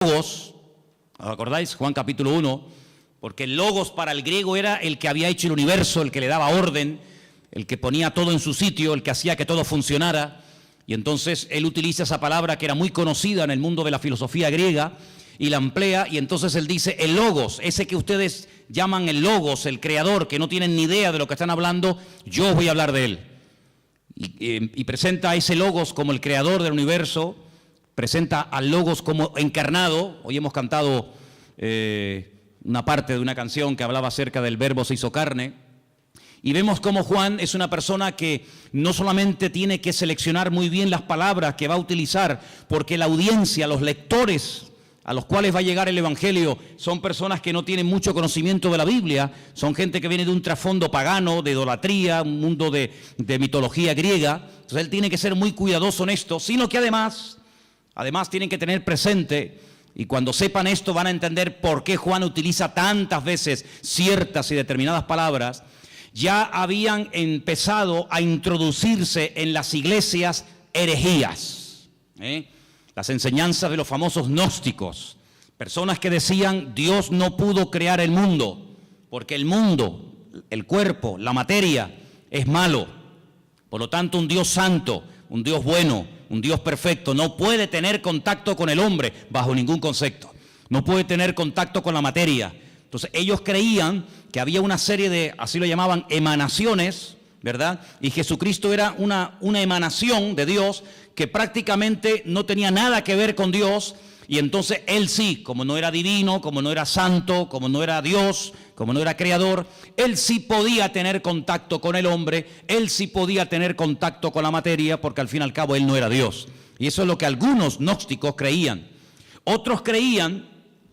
Logos, ¿os acordáis? Juan capítulo 1, porque el logos para el griego era el que había hecho el universo, el que le daba orden, el que ponía todo en su sitio, el que hacía que todo funcionara. Y entonces él utiliza esa palabra que era muy conocida en el mundo de la filosofía griega y la emplea, y entonces él dice el logos, ese que ustedes llaman el logos, el creador, que no tienen ni idea de lo que están hablando, yo voy a hablar de él. Y presenta a ese logos como el creador del universo, presenta al logos como encarnado. Hoy hemos cantado una parte de una canción que hablaba acerca del verbo se hizo carne. Y vemos cómo Juan es una persona que no solamente tiene que seleccionar muy bien las palabras que va a utilizar, porque la audiencia, los lectores a los cuales va a llegar el Evangelio, son personas que no tienen mucho conocimiento de la Biblia, son gente que viene de un trasfondo pagano, de idolatría, un mundo de mitología griega. Entonces él tiene que ser muy cuidadoso en esto, sino que además tienen que tener presente, y cuando sepan esto van a entender por qué Juan utiliza tantas veces ciertas y determinadas palabras. Ya habían empezado a introducirse en las iglesias herejías, las enseñanzas de los famosos gnósticos, personas que decían Dios no pudo crear el mundo, porque el mundo, el cuerpo, la materia es malo. Por lo tanto, un Dios santo, un Dios bueno, un Dios perfecto no puede tener contacto con el hombre bajo ningún concepto, no puede tener contacto con la materia. Entonces ellos creían que había una serie de, así lo llamaban, emanaciones, ¿verdad? Y Jesucristo era una emanación de Dios que prácticamente no tenía nada que ver con Dios. Y entonces él sí, como no era divino, como no era santo, como no era Dios, como no era creador, él sí podía tener contacto con el hombre, él sí podía tener contacto con la materia, porque al fin y al cabo él no era Dios. Y eso es lo que algunos gnósticos creían. Otros creían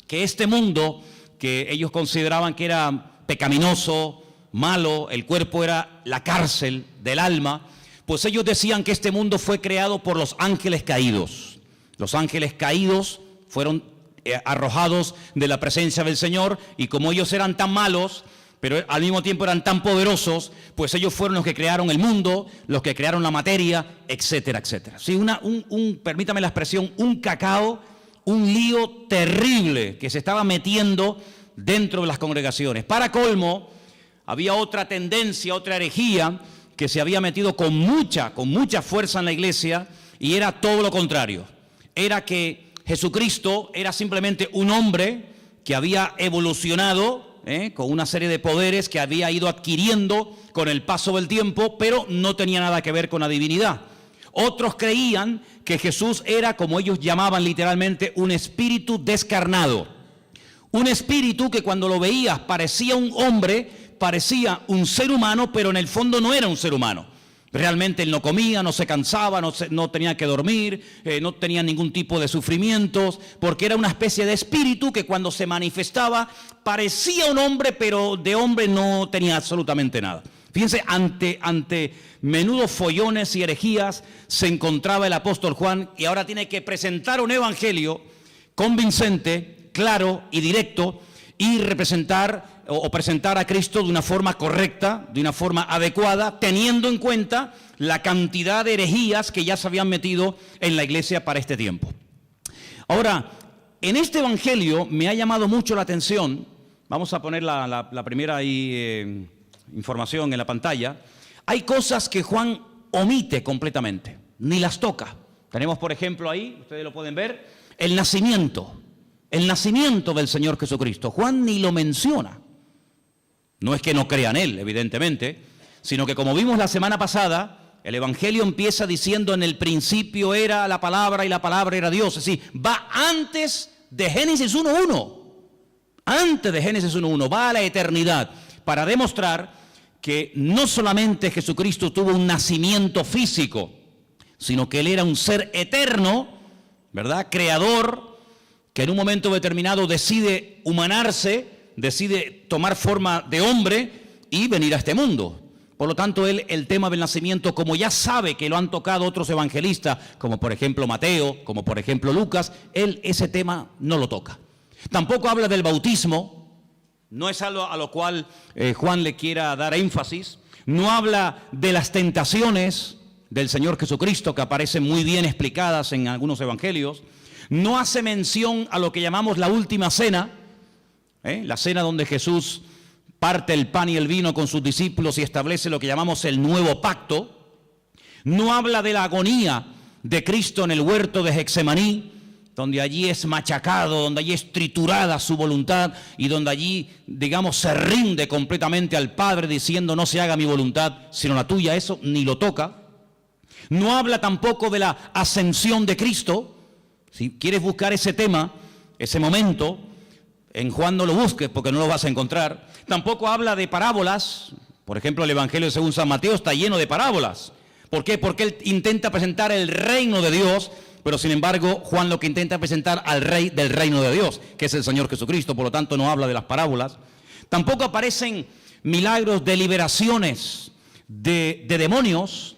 que este mundo, que ellos consideraban que era pecaminoso, malo, el cuerpo era la cárcel del alma, pues ellos decían que este mundo fue creado por los ángeles caídos. Los ángeles caídos fueron arrojados de la presencia del Señor, y como ellos eran tan malos, pero al mismo tiempo eran tan poderosos, pues ellos fueron los que crearon el mundo, los que crearon la materia, etcétera, etcétera. Sí, permítame la expresión, un cacao, un lío terrible que se estaba metiendo dentro de las congregaciones. Para colmo, había otra tendencia, otra herejía que se había metido con mucha fuerza en la iglesia, y era todo lo contrario. Era que Jesucristo era simplemente un hombre que había evolucionado con una serie de poderes que había ido adquiriendo con el paso del tiempo, pero no tenía nada que ver con la divinidad. Otros creían que Jesús era, como ellos llamaban literalmente, un espíritu descarnado. Un espíritu que cuando lo veías parecía un hombre, parecía un ser humano, pero en el fondo no era un ser humano. Realmente él no comía, no se cansaba, no tenía que dormir, no tenía ningún tipo de sufrimientos, porque era una especie de espíritu que cuando se manifestaba parecía un hombre, pero de hombre no tenía absolutamente nada. Fíjense, ante menudos follones y herejías se encontraba el apóstol Juan, y ahora tiene que presentar un evangelio convincente, claro y directo, y presentar a Cristo de una forma correcta, de una forma adecuada, teniendo en cuenta la cantidad de herejías que ya se habían metido en la iglesia para este tiempo. Ahora, en este evangelio me ha llamado mucho la atención, vamos a poner la primera información en la pantalla. Hay cosas que Juan omite completamente, ni las toca. Tenemos, por ejemplo, ahí, ustedes lo pueden ver, el nacimiento del Señor Jesucristo. Juan ni lo menciona. No es que no crea en él, evidentemente, sino que, como vimos la semana pasada, el evangelio empieza diciendo en el principio era la palabra y la palabra era Dios. Es decir, va antes de Génesis 1.1. Antes de Génesis 1.1, va a la eternidad para demostrar que no solamente Jesucristo tuvo un nacimiento físico, sino que él era un ser eterno, ¿verdad? Creador, que en un momento determinado decide humanarse, decide tomar forma de hombre y venir a este mundo. Por lo tanto, él, el tema del nacimiento, como ya sabe que lo han tocado otros evangelistas, como por ejemplo Mateo, como por ejemplo Lucas, él ese tema no lo toca. Tampoco habla del bautismo, no es algo a lo cual Juan le quiera dar énfasis. No habla de las tentaciones del Señor Jesucristo, que aparecen muy bien explicadas en algunos evangelios. No hace mención a lo que llamamos la última cena, la cena donde Jesús parte el pan y el vino con sus discípulos y establece lo que llamamos el nuevo pacto. No habla de la agonía de Cristo en el huerto de Getsemaní, donde allí es machacado, donde allí es triturada su voluntad y donde allí, digamos, se rinde completamente al Padre diciendo no se haga mi voluntad sino la tuya. Eso ni lo toca. No habla tampoco de la ascensión de Cristo. Si quieres buscar ese tema, ese momento, en Juan no lo busques porque no lo vas a encontrar. Tampoco habla de parábolas. Por ejemplo, el Evangelio según San Mateo está lleno de parábolas. ¿Por qué? Porque él intenta presentar el reino de Dios, pero sin embargo Juan lo que intenta presentar al rey del reino de Dios, que es el Señor Jesucristo, por lo tanto no habla de las parábolas. Tampoco aparecen milagros de liberaciones de demonios.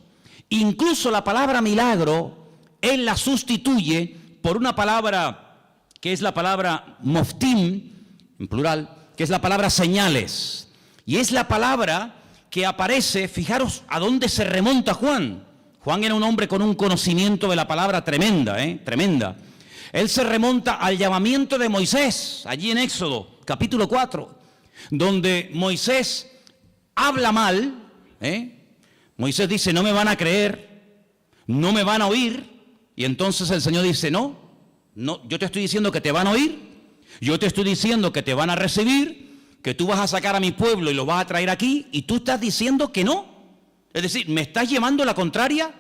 Incluso la palabra milagro, él la sustituye por una palabra que es la palabra moftim, en plural, que es la palabra señales. Y es la palabra que aparece, fijaros a dónde se remonta Juan. Juan era un hombre con un conocimiento de la palabra tremenda, tremenda. Él se remonta al llamamiento de Moisés, allí en Éxodo, capítulo 4, donde Moisés habla mal, Moisés dice, no me van a creer, no me van a oír, y entonces el Señor dice, no, yo te estoy diciendo que te van a oír, yo te estoy diciendo que te van a recibir, que tú vas a sacar a mi pueblo y lo vas a traer aquí, y tú estás diciendo que no. Es decir, ¿me estás llevando la contraria?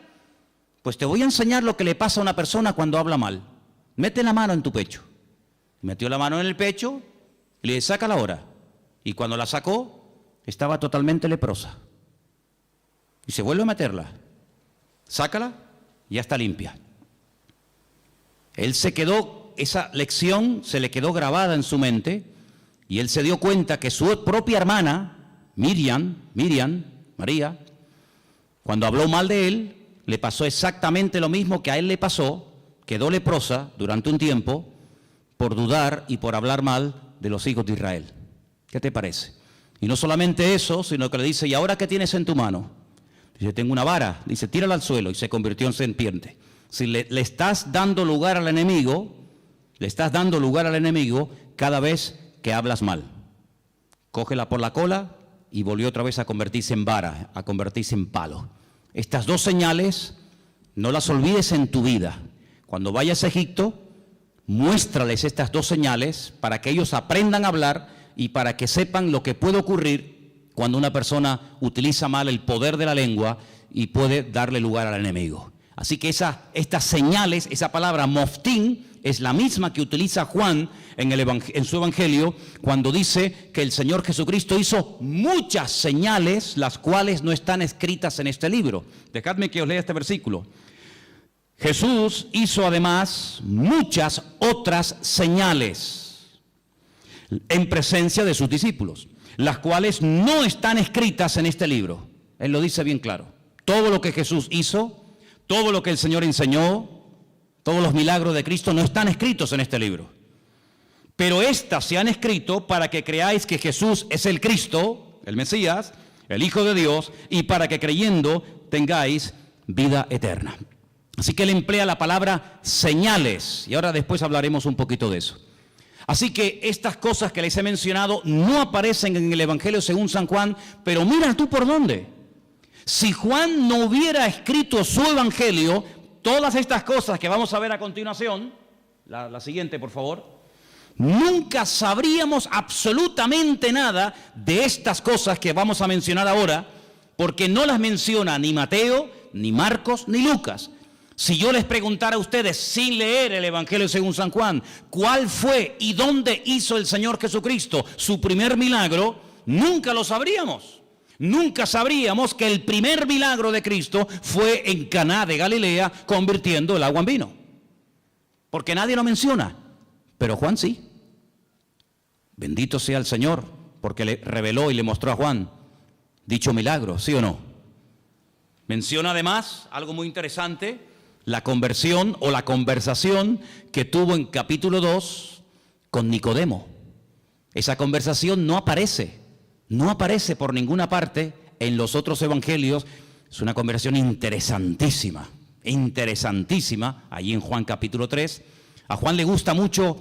Pues te voy a enseñar lo que le pasa a una persona cuando habla mal. Mete la mano en tu pecho. Metió la mano en el pecho y le dice, sácala ahora. Y cuando la sacó, estaba totalmente leprosa. Y se vuelve a meterla. Sácala, ya está limpia. Él se quedó, esa lección se le quedó grabada en su mente, y él se dio cuenta que su propia hermana, María, cuando habló mal de él, le pasó exactamente lo mismo que a él le pasó, quedó leprosa durante un tiempo por dudar y por hablar mal de los hijos de Israel. ¿Qué te parece? Y no solamente eso, sino que le dice, ¿y ahora qué tienes en tu mano? Dice, tengo una vara. Dice, tírala al suelo, y se convirtió en serpiente. Si le estás dando lugar al enemigo, cada vez que hablas mal. Cógela por la cola y volvió otra vez a convertirse en vara, a convertirse en palo. Estas dos señales no las olvides en tu vida. Cuando vayas a Egipto, muéstrales estas dos señales para que ellos aprendan a hablar y para que sepan lo que puede ocurrir cuando una persona utiliza mal el poder de la lengua y puede darle lugar al enemigo. Así que estas señales, esa palabra moftim, es la misma que utiliza Juan en su Evangelio cuando dice que el Señor Jesucristo hizo muchas señales, las cuales no están escritas en este libro. Dejadme que os lea este versículo. Jesús hizo además muchas otras señales en presencia de sus discípulos, las cuales no están escritas en este libro. Él lo dice bien claro. Todo lo que Jesús hizo, todo lo que el Señor enseñó, todos los milagros de Cristo no están escritos en este libro. Pero estas se han escrito para que creáis que Jesús es el Cristo, el Mesías, el Hijo de Dios, y para que creyendo tengáis vida eterna. Así que él emplea la palabra señales, y ahora después hablaremos un poquito de eso. Así que estas cosas que les he mencionado no aparecen en el Evangelio según San Juan, pero mira tú por dónde. Si Juan no hubiera escrito su Evangelio, todas estas cosas que vamos a ver a continuación, la siguiente por favor, nunca sabríamos absolutamente nada de estas cosas que vamos a mencionar ahora, porque no las menciona ni Mateo, ni Marcos, ni Lucas. Si yo les preguntara a ustedes, sin leer el Evangelio según San Juan, cuál fue y dónde hizo el Señor Jesucristo su primer milagro, nunca lo sabríamos. Nunca sabríamos que el primer milagro de Cristo fue en Caná de Galilea, convirtiendo el agua en vino. Porque nadie lo menciona, pero Juan sí. Bendito sea el Señor, porque le reveló y le mostró a Juan dicho milagro, ¿sí o no? Menciona además algo muy interesante, la conversión o la conversación que tuvo en capítulo 2 con Nicodemo. Esa conversación no aparece por ninguna parte en los otros evangelios. Es una conversación interesantísima, allí en Juan capítulo 3. A Juan le gusta mucho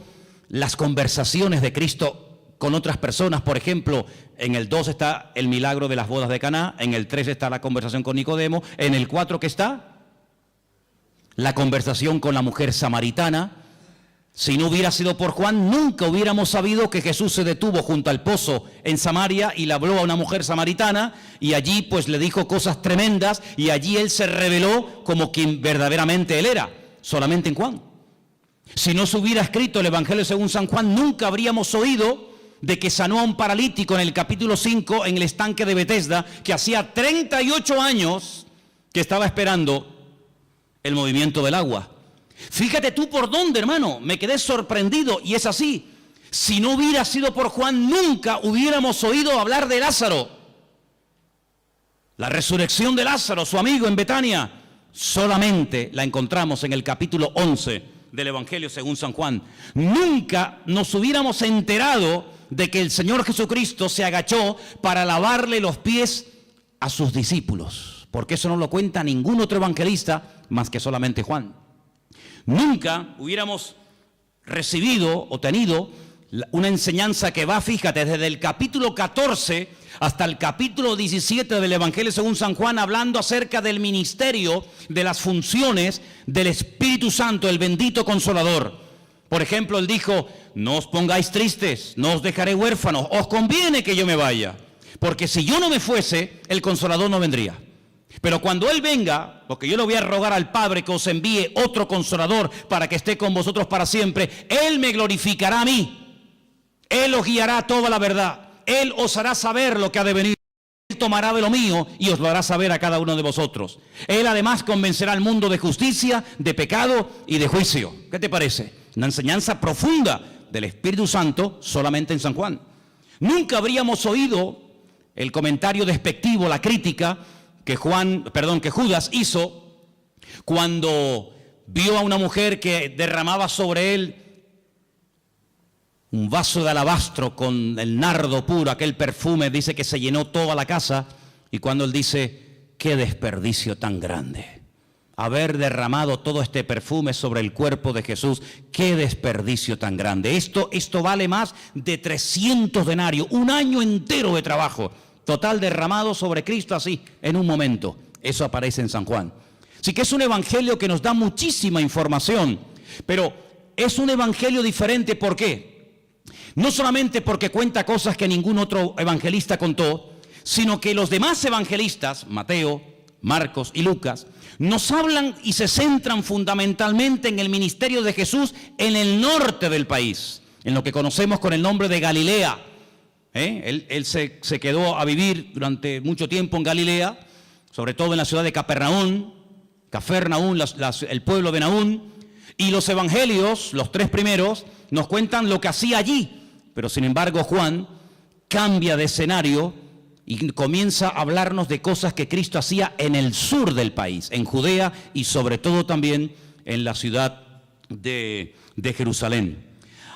las conversaciones de Cristo con otras personas. Por ejemplo, en el 2 está el milagro de las bodas de Caná, en el 3 está la conversación con Nicodemo, en el 4 ¿qué está? La conversación con la mujer samaritana. Si no hubiera sido por Juan, nunca hubiéramos sabido que Jesús se detuvo junto al pozo en Samaria y le habló a una mujer samaritana y allí pues le dijo cosas tremendas y allí él se reveló como quien verdaderamente él era, solamente en Juan. Si no se hubiera escrito el Evangelio según San Juan, nunca habríamos oído de que sanó a un paralítico en el capítulo 5 en el estanque de Betesda, que hacía 38 años que estaba esperando el movimiento del agua. Fíjate tú por dónde, hermano, me quedé sorprendido y es así. Si no hubiera sido por Juan, nunca hubiéramos oído hablar de Lázaro. La resurrección de Lázaro, su amigo en Betania, solamente la encontramos en el capítulo 11 del Evangelio según San Juan. Nunca nos hubiéramos enterado de que el Señor Jesucristo se agachó para lavarle los pies a sus discípulos, porque eso no lo cuenta ningún otro evangelista más que solamente Juan. Nunca hubiéramos recibido o tenido una enseñanza que va, fíjate, desde el capítulo 14 hasta el capítulo 17 del Evangelio según San Juan, hablando acerca del ministerio, de las funciones del Espíritu Santo, el bendito Consolador. Por ejemplo, él dijo: no os pongáis tristes, no os dejaré huérfanos, os conviene que yo me vaya, porque si yo no me fuese, el Consolador no vendría. Pero cuando Él venga, porque yo le voy a rogar al Padre que os envíe otro Consolador para que esté con vosotros para siempre, Él me glorificará a mí, Él os guiará a toda la verdad, Él os hará saber lo que ha de venir, Él tomará de lo mío y os lo hará saber a cada uno de vosotros. Él además convencerá al mundo de justicia, de pecado y de juicio. ¿Qué te parece? Una enseñanza profunda del Espíritu Santo solamente en San Juan. Nunca habríamos oído el comentario despectivo, la crítica que Judas hizo cuando vio a una mujer que derramaba sobre él un vaso de alabastro con el nardo puro, aquel perfume, dice que se llenó toda la casa, y cuando él dice: qué desperdicio tan grande, haber derramado todo este perfume sobre el cuerpo de Jesús, qué desperdicio tan grande. Esto vale más de 300 denarios, un año entero de trabajo total derramado sobre Cristo así, en un momento. Eso aparece en San Juan. Así que es un evangelio que nos da muchísima información, pero es un evangelio diferente. ¿Por qué? No solamente porque cuenta cosas que ningún otro evangelista contó, sino que los demás evangelistas, Mateo, Marcos y Lucas, nos hablan y se centran fundamentalmente en el ministerio de Jesús en el norte del país, en lo que conocemos con el nombre de Galilea. Él se quedó a vivir durante mucho tiempo en Galilea, sobre todo en la ciudad de Capernaum, el pueblo de Naún, y los evangelios, los 3 primeros, nos cuentan lo que hacía allí, pero sin embargo Juan cambia de escenario y comienza a hablarnos de cosas que Cristo hacía en el sur del país, en Judea y sobre todo también en la ciudad de Jerusalén.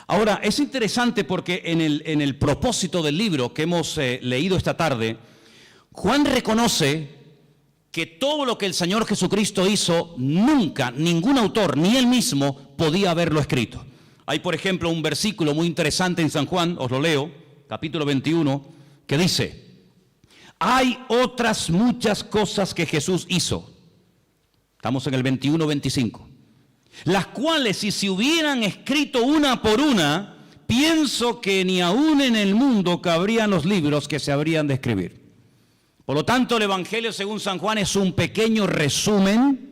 Ahora, es interesante porque en el propósito del libro que hemos leído esta tarde, Juan reconoce que todo lo que el Señor Jesucristo hizo, nunca, ningún autor, ni él mismo, podía haberlo escrito. Hay, por ejemplo, un versículo muy interesante en San Juan, os lo leo, capítulo 21, que dice: hay otras muchas cosas que Jesús hizo. Estamos en el 21-25. Las cuales, si se hubieran escrito una por una, pienso que ni aún en el mundo cabrían los libros que se habrían de escribir. Por lo tanto, el Evangelio según San Juan es un pequeño resumen,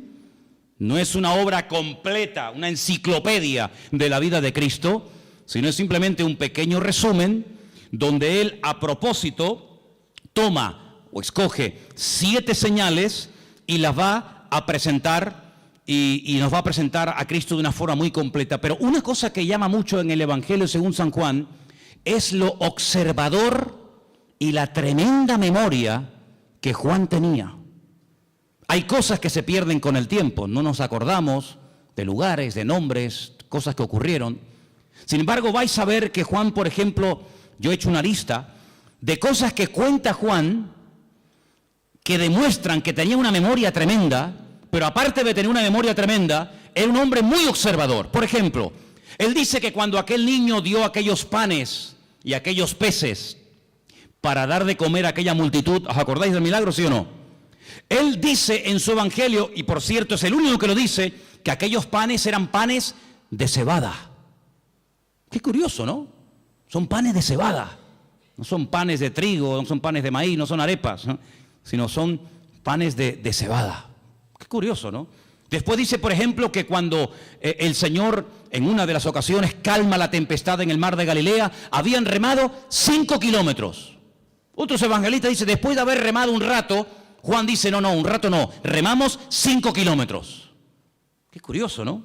no es una obra completa, una enciclopedia de la vida de Cristo, sino es simplemente un pequeño resumen donde Él, a propósito, toma o escoge 7 señales y las va a presentar y nos va a presentar a Cristo de una forma muy completa. Pero una cosa que llama mucho en el Evangelio según San Juan es lo observador y la tremenda memoria que Juan tenía. Hay cosas que se pierden con el tiempo, no nos acordamos de lugares, de nombres, cosas que ocurrieron. Sin embargo, vais a ver que Juan, por ejemplo, yo he hecho una lista de cosas que cuenta Juan que demuestran que tenía una memoria tremenda, pero aparte de tener una memoria tremenda, era un hombre muy observador. Por ejemplo, Él dice que cuando aquel niño dio aquellos panes y aquellos peces para dar de comer a aquella multitud, ¿os acordáis del milagro, sí o no? Él dice en su evangelio, y por cierto es el único que lo dice, que aquellos panes eran panes de cebada. Qué curioso, ¿no? Son panes de cebada. No son panes de trigo, no son panes de maíz, no son arepas, ¿no? Sino son panes de cebada. Qué curioso, ¿no? Después dice, por ejemplo, que cuando el Señor en una de las ocasiones calma la tempestad en el mar de Galilea, habían remado 5 kilómetros. Otros evangelistas dicen, después de haber remado un rato, Juan dice, no, un rato no, remamos 5 kilómetros. Qué curioso, ¿no?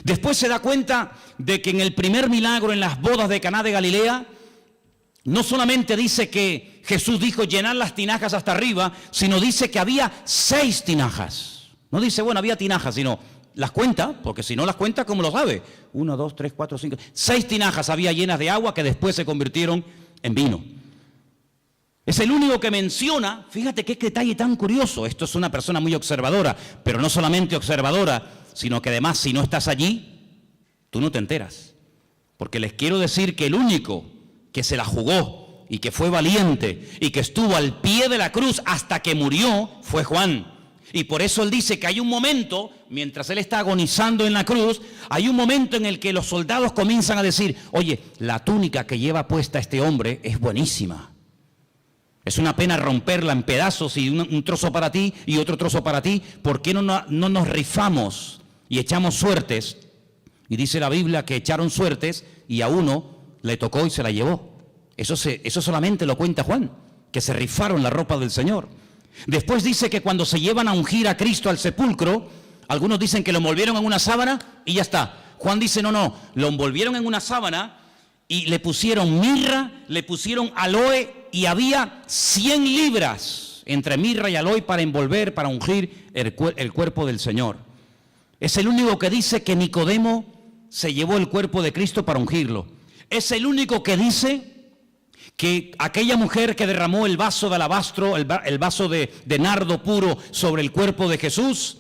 Después se da cuenta de que en el primer milagro en las bodas de Caná de Galilea, no solamente dice que Jesús dijo llenar las tinajas hasta arriba, sino dice que había 6 tinajas. No dice, bueno, había tinajas, sino las cuenta, porque si no las cuenta, ¿cómo lo sabe? 1, 2, 3, 4, 5, 6 tinajas había llenas de agua que después se convirtieron en vino. Es el único que menciona, fíjate qué detalle tan curioso, esto es una persona muy observadora, pero no solamente observadora, sino que además si no estás allí, tú no te enteras. Porque les quiero decir que el único que se la jugó y que fue valiente y que estuvo al pie de la cruz hasta que murió fue Juan. Y por eso él dice que hay un momento, mientras él está agonizando en la cruz, hay un momento en el que los soldados comienzan a decir, oye, la túnica que lleva puesta este hombre es buenísima. Es una pena romperla en pedazos y un trozo para ti y otro trozo para ti. ¿Por qué no nos rifamos y echamos suertes? Y dice la Biblia que echaron suertes y a uno le tocó y se la llevó. Eso solamente lo cuenta Juan, que se rifaron la ropa del Señor. Después dice que cuando se llevan a ungir a Cristo al sepulcro, algunos dicen que lo envolvieron en una sábana y ya está. Juan dice, no, lo envolvieron en una sábana y le pusieron mirra, le pusieron aloe y había 100 libras entre mirra y aloe para envolver, para ungir el cuerpo del Señor. Es el único que dice que Nicodemo se llevó el cuerpo de Cristo para ungirlo. Es el único que dice que aquella mujer que derramó el vaso de alabastro, el vaso de nardo puro sobre el cuerpo de Jesús,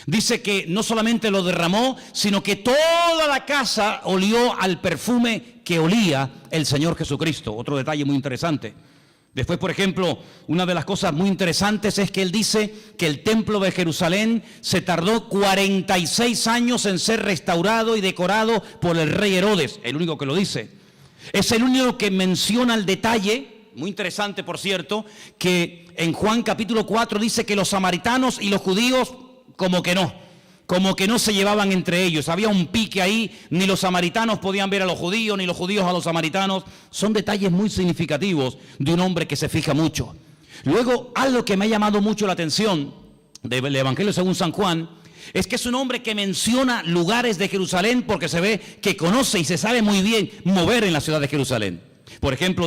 dice que no solamente lo derramó, sino que toda la casa olió al perfume que olía el Señor Jesucristo. Otro detalle muy interesante. Después, por ejemplo, una de las cosas muy interesantes es que él dice que el templo de Jerusalén se tardó 46 años en ser restaurado y decorado por el rey Herodes, el único que lo dice. Es el único que menciona el detalle, muy interesante por cierto, que en Juan capítulo 4 dice que los samaritanos y los judíos como que no se llevaban entre ellos. Había un pique ahí, ni los samaritanos podían ver a los judíos, ni los judíos a los samaritanos. Son detalles muy significativos de un hombre que se fija mucho. Luego, algo que me ha llamado mucho la atención del Evangelio según San Juan, es que es un hombre que menciona lugares de Jerusalén porque se ve que conoce y se sabe muy bien mover en la ciudad de Jerusalén. Por ejemplo,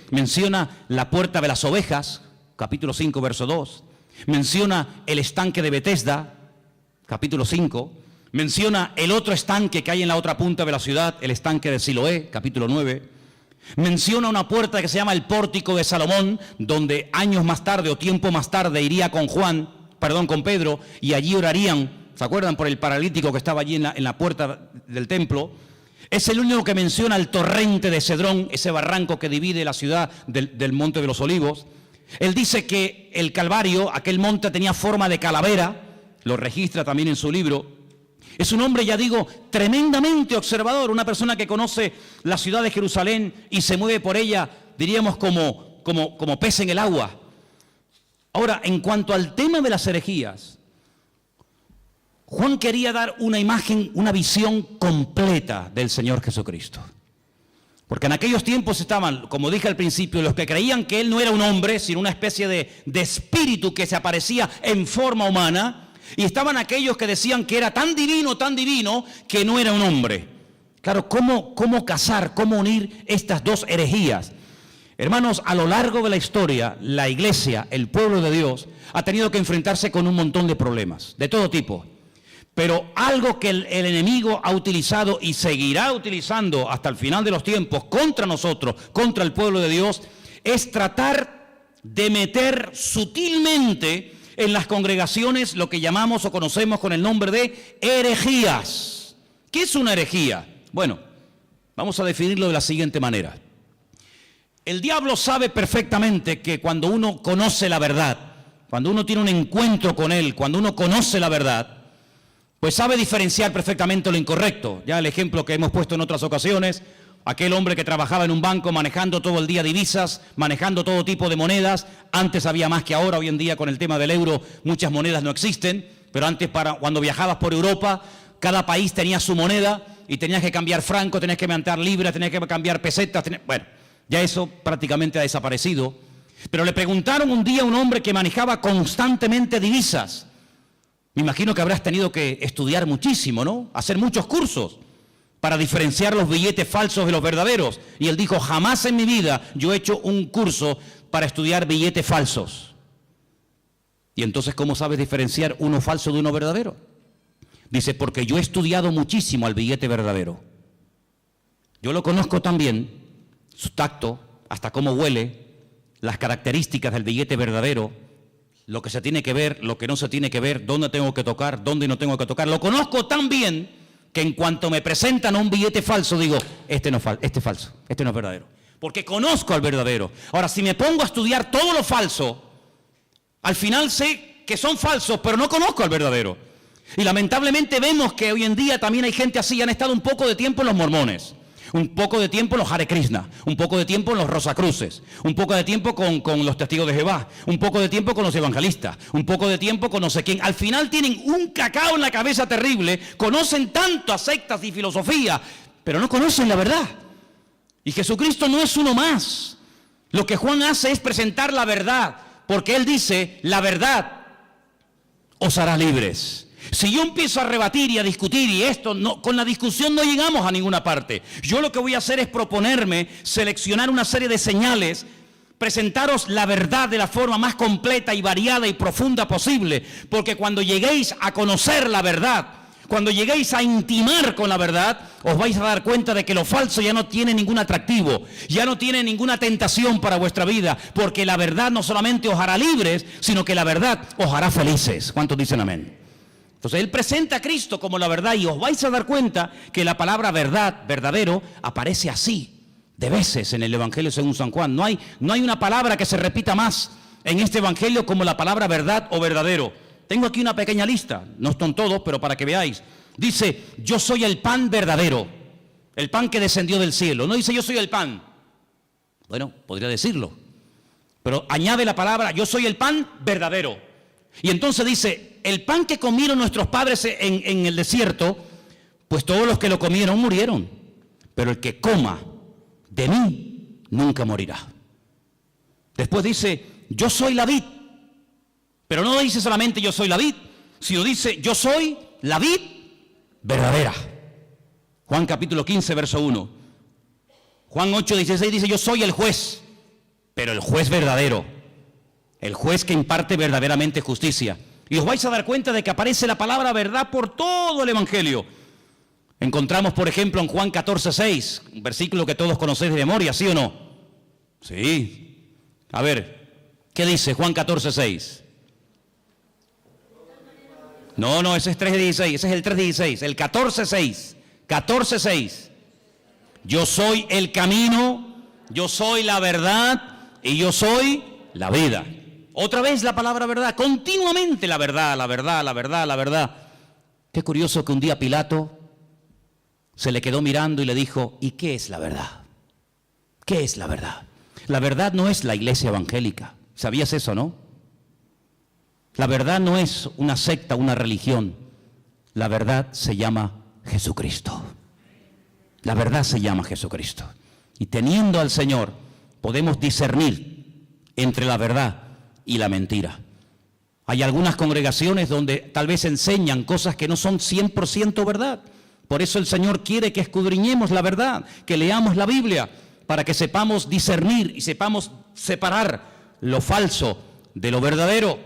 menciona la puerta de las ovejas, capítulo 5, verso 2. Menciona el estanque de Betesda, capítulo 5. Menciona el otro estanque que hay en la otra punta de la ciudad, el estanque de Siloé, capítulo 9. Menciona una puerta que se llama el pórtico de Salomón, donde años más tarde o tiempo más tarde iría con Pedro, y allí orarían. ¿Se acuerdan? Por el paralítico que estaba allí en la puerta del templo. Es el único que menciona el torrente de Cedrón, ese barranco que divide la ciudad del Monte de los Olivos. Él dice que el Calvario, aquel monte tenía forma de calavera, lo registra también en su libro. Es un hombre, ya digo, tremendamente observador, una persona que conoce la ciudad de Jerusalén y se mueve por ella, diríamos, como pez en el agua. Ahora, en cuanto al tema de las herejías, Juan quería dar una imagen, una visión completa del Señor Jesucristo. Porque en aquellos tiempos estaban, como dije al principio, los que creían que Él no era un hombre, sino una especie de espíritu que se aparecía en forma humana, y estaban aquellos que decían que era tan divino, que no era un hombre. Claro, ¿cómo casar, cómo unir estas dos herejías? Hermanos, a lo largo de la historia, la iglesia, el pueblo de Dios, ha tenido que enfrentarse con un montón de problemas, de todo tipo. Pero algo que el enemigo ha utilizado y seguirá utilizando hasta el final de los tiempos contra nosotros, contra el pueblo de Dios, es tratar de meter sutilmente en las congregaciones lo que llamamos o conocemos con el nombre de herejías. ¿Qué es una herejía? Bueno, vamos a definirlo de la siguiente manera. El diablo sabe perfectamente que cuando uno conoce la verdad, cuando uno tiene un encuentro con él, cuando uno conoce la verdad, pues sabe diferenciar perfectamente lo incorrecto. Ya el ejemplo que hemos puesto en otras ocasiones, aquel hombre que trabajaba en un banco manejando todo el día divisas, manejando todo tipo de monedas. Antes había más que ahora, hoy en día con el tema del euro muchas monedas no existen, pero antes cuando viajabas por Europa, cada país tenía su moneda y tenías que cambiar franco, tenías que cambiar libras, tenías que cambiar pesetas. Bueno, ya eso prácticamente ha desaparecido. Pero le preguntaron un día a un hombre que manejaba constantemente divisas. Me imagino que habrás tenido que estudiar muchísimo, ¿no? Hacer muchos cursos para diferenciar los billetes falsos de los verdaderos. Y él dijo, jamás en mi vida yo he hecho un curso para estudiar billetes falsos. Y entonces, ¿cómo sabes diferenciar uno falso de uno verdadero? Dice, porque yo he estudiado muchísimo al billete verdadero. Yo lo conozco también, su tacto, hasta cómo huele, las características del billete verdadero, lo que se tiene que ver, lo que no se tiene que ver, dónde tengo que tocar, dónde no tengo que tocar. Lo conozco tan bien que en cuanto me presentan un billete falso, digo, este es falso, este no es verdadero. Porque conozco al verdadero. Ahora, si me pongo a estudiar todo lo falso, al final sé que son falsos, pero no conozco al verdadero. Y lamentablemente vemos que hoy en día también hay gente así. Han estado un poco de tiempo en los mormones, un poco de tiempo en los Hare Krishna, un poco de tiempo en los Rosacruces, un poco de tiempo con los testigos de Jehová, un poco de tiempo con los evangelistas, un poco de tiempo con no sé quién. Al final tienen un cacao en la cabeza terrible, conocen tanto a sectas y filosofía, pero no conocen la verdad. Y Jesucristo no es uno más. Lo que Juan hace es presentar la verdad, porque él dice, la verdad os hará libres. Si yo empiezo a rebatir y a discutir y esto, no, con la discusión no llegamos a ninguna parte. Yo lo que voy a hacer es proponerme, seleccionar una serie de señales, presentaros la verdad de la forma más completa y variada y profunda posible, porque cuando lleguéis a conocer la verdad, cuando lleguéis a intimar con la verdad, os vais a dar cuenta de que lo falso ya no tiene ningún atractivo, ya no tiene ninguna tentación para vuestra vida, porque la verdad no solamente os hará libres, sino que la verdad os hará felices. ¿Cuántos dicen amén? Entonces él presenta a Cristo como la verdad y os vais a dar cuenta que la palabra verdad, verdadero, aparece así de veces en el Evangelio según San Juan. No hay una palabra que se repita más en este Evangelio como la palabra verdad o verdadero. Tengo aquí una pequeña lista, no están todos, pero para que veáis. Dice, yo soy el pan verdadero, el pan que descendió del cielo. No dice yo soy el pan. Bueno, podría decirlo, pero añade la palabra, yo soy el pan verdadero. Y entonces dice, el pan que comieron nuestros padres en el desierto, pues todos los que lo comieron murieron. Pero el que coma de mí nunca morirá. Después dice, yo soy la vid. Pero no dice solamente yo soy la vid, sino dice yo soy la vid verdadera. Juan capítulo 15, verso 1. Juan 8, 16 dice yo soy el juez, pero el juez verdadero. El juez que imparte verdaderamente justicia. Y os vais a dar cuenta de que aparece la palabra verdad por todo el Evangelio. Encontramos, por ejemplo, en Juan 14, 6, un versículo que todos conocéis de memoria, ¿sí o no? Sí. A ver, ¿qué dice Juan 14, 6? No, ese es 3:16, ese es el 3:16, el 14:6, 14:6. Yo soy el camino, yo soy la verdad y yo soy la vida. Otra vez la palabra verdad, continuamente la verdad, la verdad, la verdad, la verdad. Qué curioso que un día Pilato se le quedó mirando y le dijo, ¿y qué es la verdad? ¿Qué es la verdad? La verdad no es la iglesia evangélica, ¿sabías eso, no? La verdad no es una secta, una religión. La verdad se llama Jesucristo. La verdad se llama Jesucristo. Y teniendo al Señor, podemos discernir entre la verdad y la mentira. Hay algunas congregaciones donde tal vez enseñan cosas que no son 100% verdad. Por eso el Señor quiere que escudriñemos la verdad, que leamos la Biblia, para que sepamos discernir y sepamos separar lo falso de lo verdadero.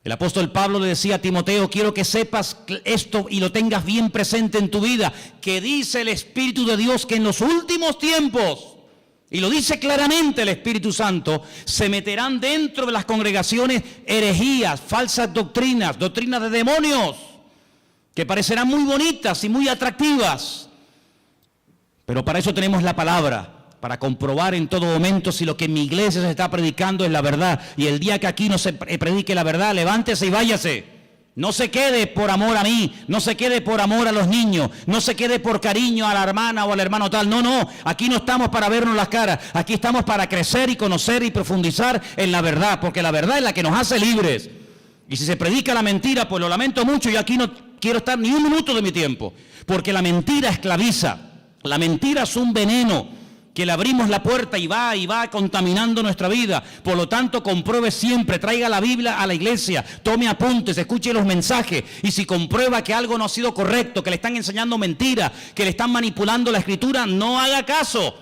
El apóstol Pablo le decía a Timoteo, quiero que sepas esto y lo tengas bien presente en tu vida, que dice el Espíritu de Dios que en los últimos tiempos, y lo dice claramente el Espíritu Santo, se meterán dentro de las congregaciones herejías, falsas doctrinas, doctrinas de demonios, que parecerán muy bonitas y muy atractivas, Pero para eso tenemos la palabra, para comprobar en todo momento si lo que en mi iglesia se está predicando es la verdad. Y el día que aquí no se predique la verdad, levántese y váyase. No se quede por amor a mí, no se quede por amor a los niños, no se quede por cariño a la hermana o al hermano tal. No, no, aquí no estamos para vernos las caras, aquí estamos para crecer y conocer y profundizar en la verdad, porque la verdad es la que nos hace libres. Y si se predica la mentira, pues lo lamento mucho, y aquí no quiero estar ni un minuto de mi tiempo, porque la mentira esclaviza, la mentira es un veneno que le abrimos la puerta y va contaminando nuestra vida. Por lo tanto, compruebe siempre, traiga la Biblia a la iglesia, tome apuntes, escuche los mensajes, y si comprueba que algo no ha sido correcto, que le están enseñando mentira, que le están manipulando la escritura, no haga caso,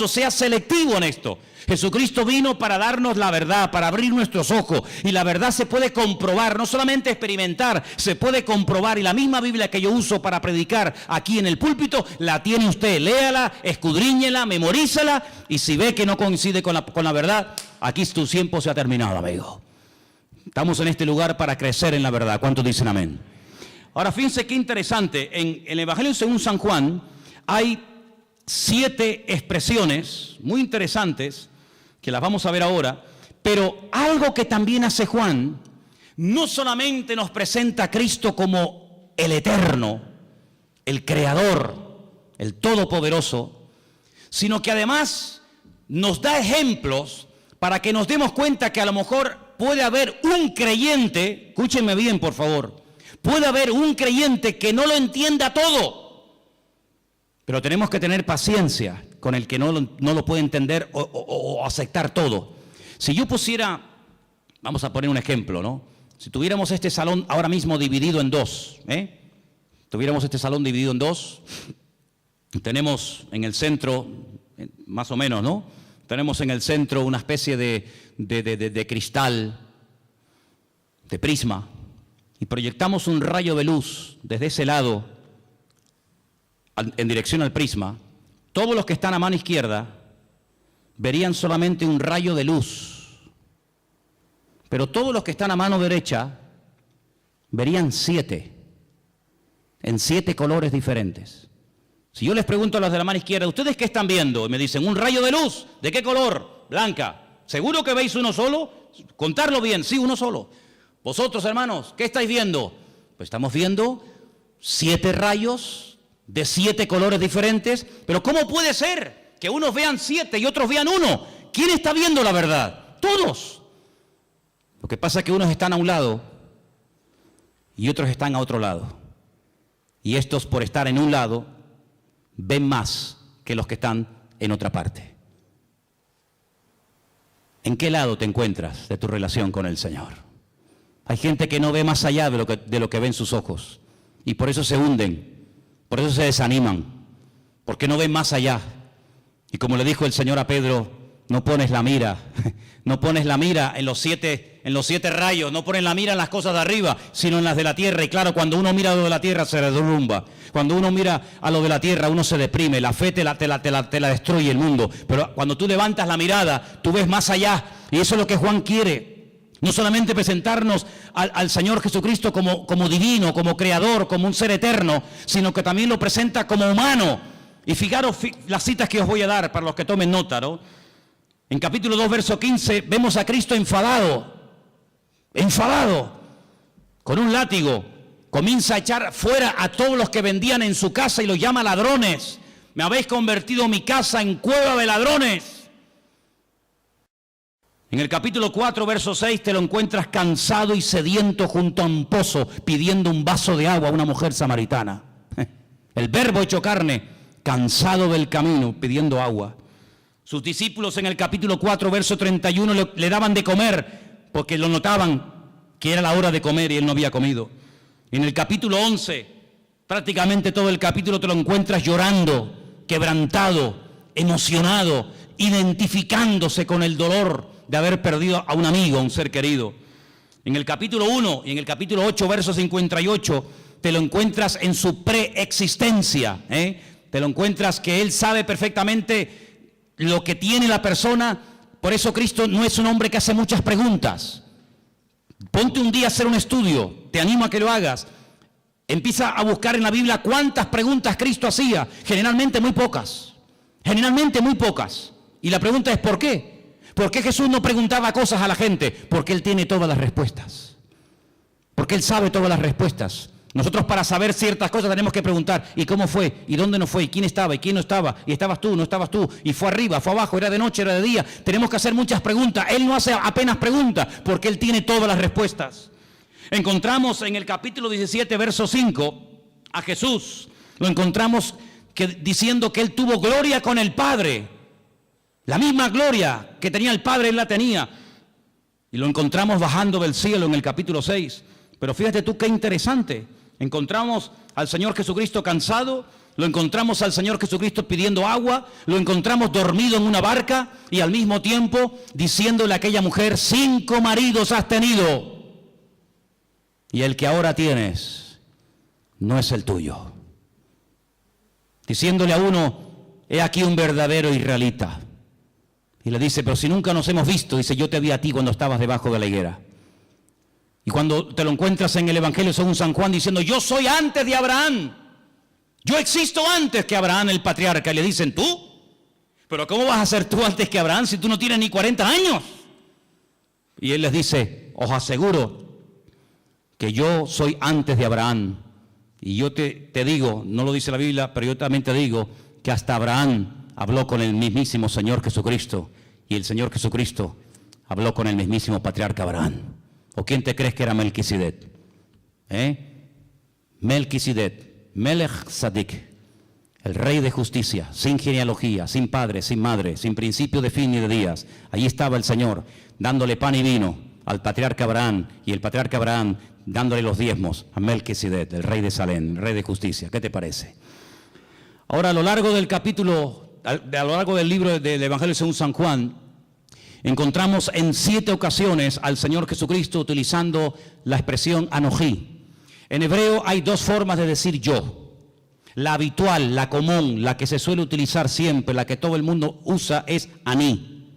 sea selectivo en esto. Jesucristo vino para darnos la verdad, para abrir nuestros ojos, y la verdad se puede comprobar, no solamente experimentar, se puede comprobar, y la misma Biblia que yo uso para predicar aquí en el púlpito, la tiene usted. Léala, escudriñela, memorízala, y si ve que no coincide con la verdad, aquí tu tiempo se ha terminado, amigo. Estamos en este lugar para crecer en la verdad. ¿Cuántos dicen amén? Ahora, fíjense qué interesante, en el Evangelio según San Juan hay 7 expresiones muy interesantes que las vamos a ver ahora, pero algo que también hace Juan, no solamente nos presenta a Cristo como el eterno, el creador, el todopoderoso, sino que además nos da ejemplos para que nos demos cuenta que a lo mejor puede haber un creyente, escúchenme bien por favor, puede haber un creyente que no lo entienda todo, pero tenemos que tener paciencia con el que no lo puede entender o aceptar todo. Si yo pusiera, vamos a poner un ejemplo, ¿no? Si tuviéramos este salón ahora mismo dividido en dos, tuviéramos este salón dividido en dos, tenemos en el centro, más o menos, ¿no? Tenemos en el centro una especie de cristal, de prisma, y proyectamos un rayo de luz desde ese lado en dirección al prisma. Todos los que están a mano izquierda verían solamente un rayo de luz, pero todos los que están a mano derecha verían 7, en 7 colores diferentes. Si yo les pregunto a los de la mano izquierda, ¿ustedes qué están viendo? Y me dicen, un rayo de luz. ¿De qué color? Blanca. ¿Seguro que veis uno solo? Contarlo bien, sí, uno solo. Vosotros, hermanos, ¿qué estáis viendo? Pues estamos viendo 7 rayos de 7 colores diferentes, pero ¿cómo puede ser que unos vean 7 y otros vean 1? ¿Quién está viendo la verdad? Todos. Lo que pasa es que unos están a un lado y otros están a otro lado. Y estos, por estar en un lado, ven más que los que están en otra parte. ¿En qué lado te encuentras de tu relación con el Señor? Hay gente que no ve más allá de lo que ven sus ojos, y por eso se hunden. Por eso se desaniman, porque no ven más allá. Y como le dijo el Señor a Pedro, no pones la mira en los 7 rayos, no pones la mira en las cosas de arriba, sino en las de la tierra. Y claro, cuando uno mira a lo de la tierra se derrumba. Cuando uno mira a lo de la tierra uno se deprime, la fe te la destruye el mundo. Pero cuando tú levantas la mirada, tú ves más allá. Y eso es lo que Juan quiere. No solamente presentarnos al Señor Jesucristo como divino, como creador, como un ser eterno, sino que también lo presenta como humano. Y fijaros las citas que os voy a dar para los que tomen nota, ¿no? En capítulo 2, verso 15, vemos a Cristo enfadado, con un látigo. Comienza a echar fuera a todos los que vendían en su casa y los llama ladrones. Me habéis convertido mi casa en cueva de ladrones. En el capítulo 4, verso 6, te lo encuentras cansado y sediento junto a un pozo, pidiendo un vaso de agua a una mujer samaritana. El verbo hecho carne, cansado del camino, pidiendo agua. Sus discípulos en el capítulo 4, verso 31, le daban de comer, porque lo notaban que era la hora de comer y él no había comido. En el capítulo 11, prácticamente todo el capítulo te lo encuentras llorando, quebrantado, emocionado, identificándose con el dolor de haber perdido a un amigo, a un ser querido. En el capítulo 1 y en el capítulo 8, verso 58, te lo encuentras en su preexistencia, Te lo encuentras que Él sabe perfectamente lo que tiene la persona. Por eso Cristo no es un hombre que hace muchas preguntas. Ponte un día a hacer un estudio, te animo a que lo hagas. empieza a buscar en la Biblia cuántas preguntas Cristo hacía. Generalmente muy pocas. Generalmente muy pocas. Y la pregunta es ¿por qué? ¿Por qué Jesús no preguntaba cosas a la gente? Porque Él tiene todas las respuestas. Porque Él sabe todas las respuestas. Nosotros para saber ciertas cosas tenemos que preguntar, ¿y cómo fue? ¿Y dónde no fue? ¿Y quién estaba? ¿Y quién no estaba? ¿Y estabas tú? ¿No estabas tú? ¿Y fue arriba? ¿Fue abajo? ¿Era de noche? ¿Era de día? Tenemos que hacer muchas preguntas. Él no hace apenas preguntas, porque Él tiene todas las respuestas. Encontramos en el capítulo 17, verso 5, a Jesús. Lo encontramos diciendo que Él tuvo gloria con el Padre. La misma gloria que tenía el Padre, Él la tenía. Y lo encontramos bajando del cielo en el capítulo 6. Pero fíjate tú qué interesante. Encontramos al Señor Jesucristo cansado, lo encontramos al Señor Jesucristo pidiendo agua, lo encontramos dormido en una barca y al mismo tiempo diciéndole a aquella mujer, 5 maridos has tenido y el que ahora tienes no es el tuyo. Diciéndole a uno, he aquí un verdadero israelita. Y le dice, pero si nunca nos hemos visto, dice, yo te vi a ti cuando estabas debajo de la higuera. Y cuando te lo encuentras en el Evangelio según San Juan diciendo, yo soy antes de Abraham. Yo existo antes que Abraham el patriarca. Y le dicen, ¿tú? ¿Pero cómo vas a ser tú antes que Abraham si tú no tienes ni 40 años? Y él les dice, os aseguro que yo soy antes de Abraham. Y yo te digo, no lo dice la Biblia, pero yo también te digo que hasta Abraham habló con el mismísimo Señor Jesucristo. Y el Señor Jesucristo habló con el mismísimo patriarca Abraham. ¿O quién te crees que era Melquisedec? Melquisedec, Melech Sadik, el rey de justicia, sin genealogía, sin padre, sin madre, sin principio de fin ni de días. Allí estaba el Señor, dándole pan y vino al patriarca Abraham, y el patriarca Abraham dándole los diezmos a Melquisedec, el rey de Salem, el rey de justicia. ¿Qué te parece? Ahora, a lo largo del capítulo, a lo largo del libro del Evangelio según San Juan, encontramos en 7 ocasiones al Señor Jesucristo utilizando la expresión anojí. En hebreo hay 2 formas de decir yo. La habitual, la común, la que se suele utilizar siempre, la que todo el mundo usa es aní.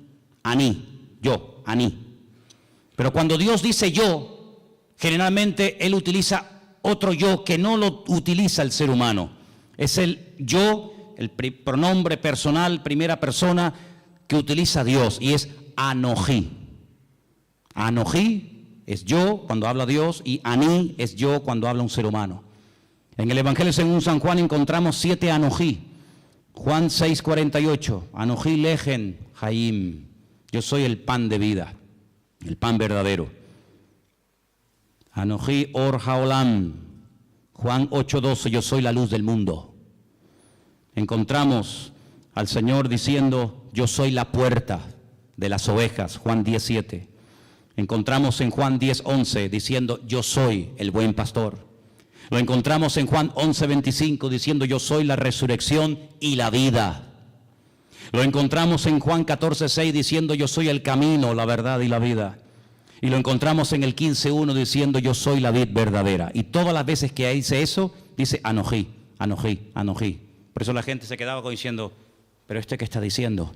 Aní, yo, aní. Pero cuando Dios dice yo, generalmente Él utiliza otro yo que no lo utiliza el ser humano. Es el yo, el pronombre personal, primera persona que utiliza Dios y es Anojí. Anojí es yo cuando habla Dios y Aní es yo cuando habla un ser humano. En el Evangelio según San Juan encontramos 7 Anojí. Juan 6:48, Anojí lejen Jaim. Yo soy el pan de vida, el pan verdadero. Anojí or haolam. Juan 8:12, yo soy la luz del mundo. Encontramos al Señor diciendo, yo soy la puerta de las ovejas, Juan 10:7. Encontramos en Juan 10:11 diciendo, yo soy el buen pastor. Lo encontramos en Juan 11:25 diciendo, yo soy la resurrección y la vida. Lo encontramos en Juan 14:6 diciendo, yo soy el camino, la verdad y la vida. Y lo encontramos en el 15:1 diciendo, yo soy la vid verdadera. Y todas las veces que dice eso, dice anojí, anojí, anojí. Por eso la gente se quedaba diciendo, ¿pero qué está diciendo?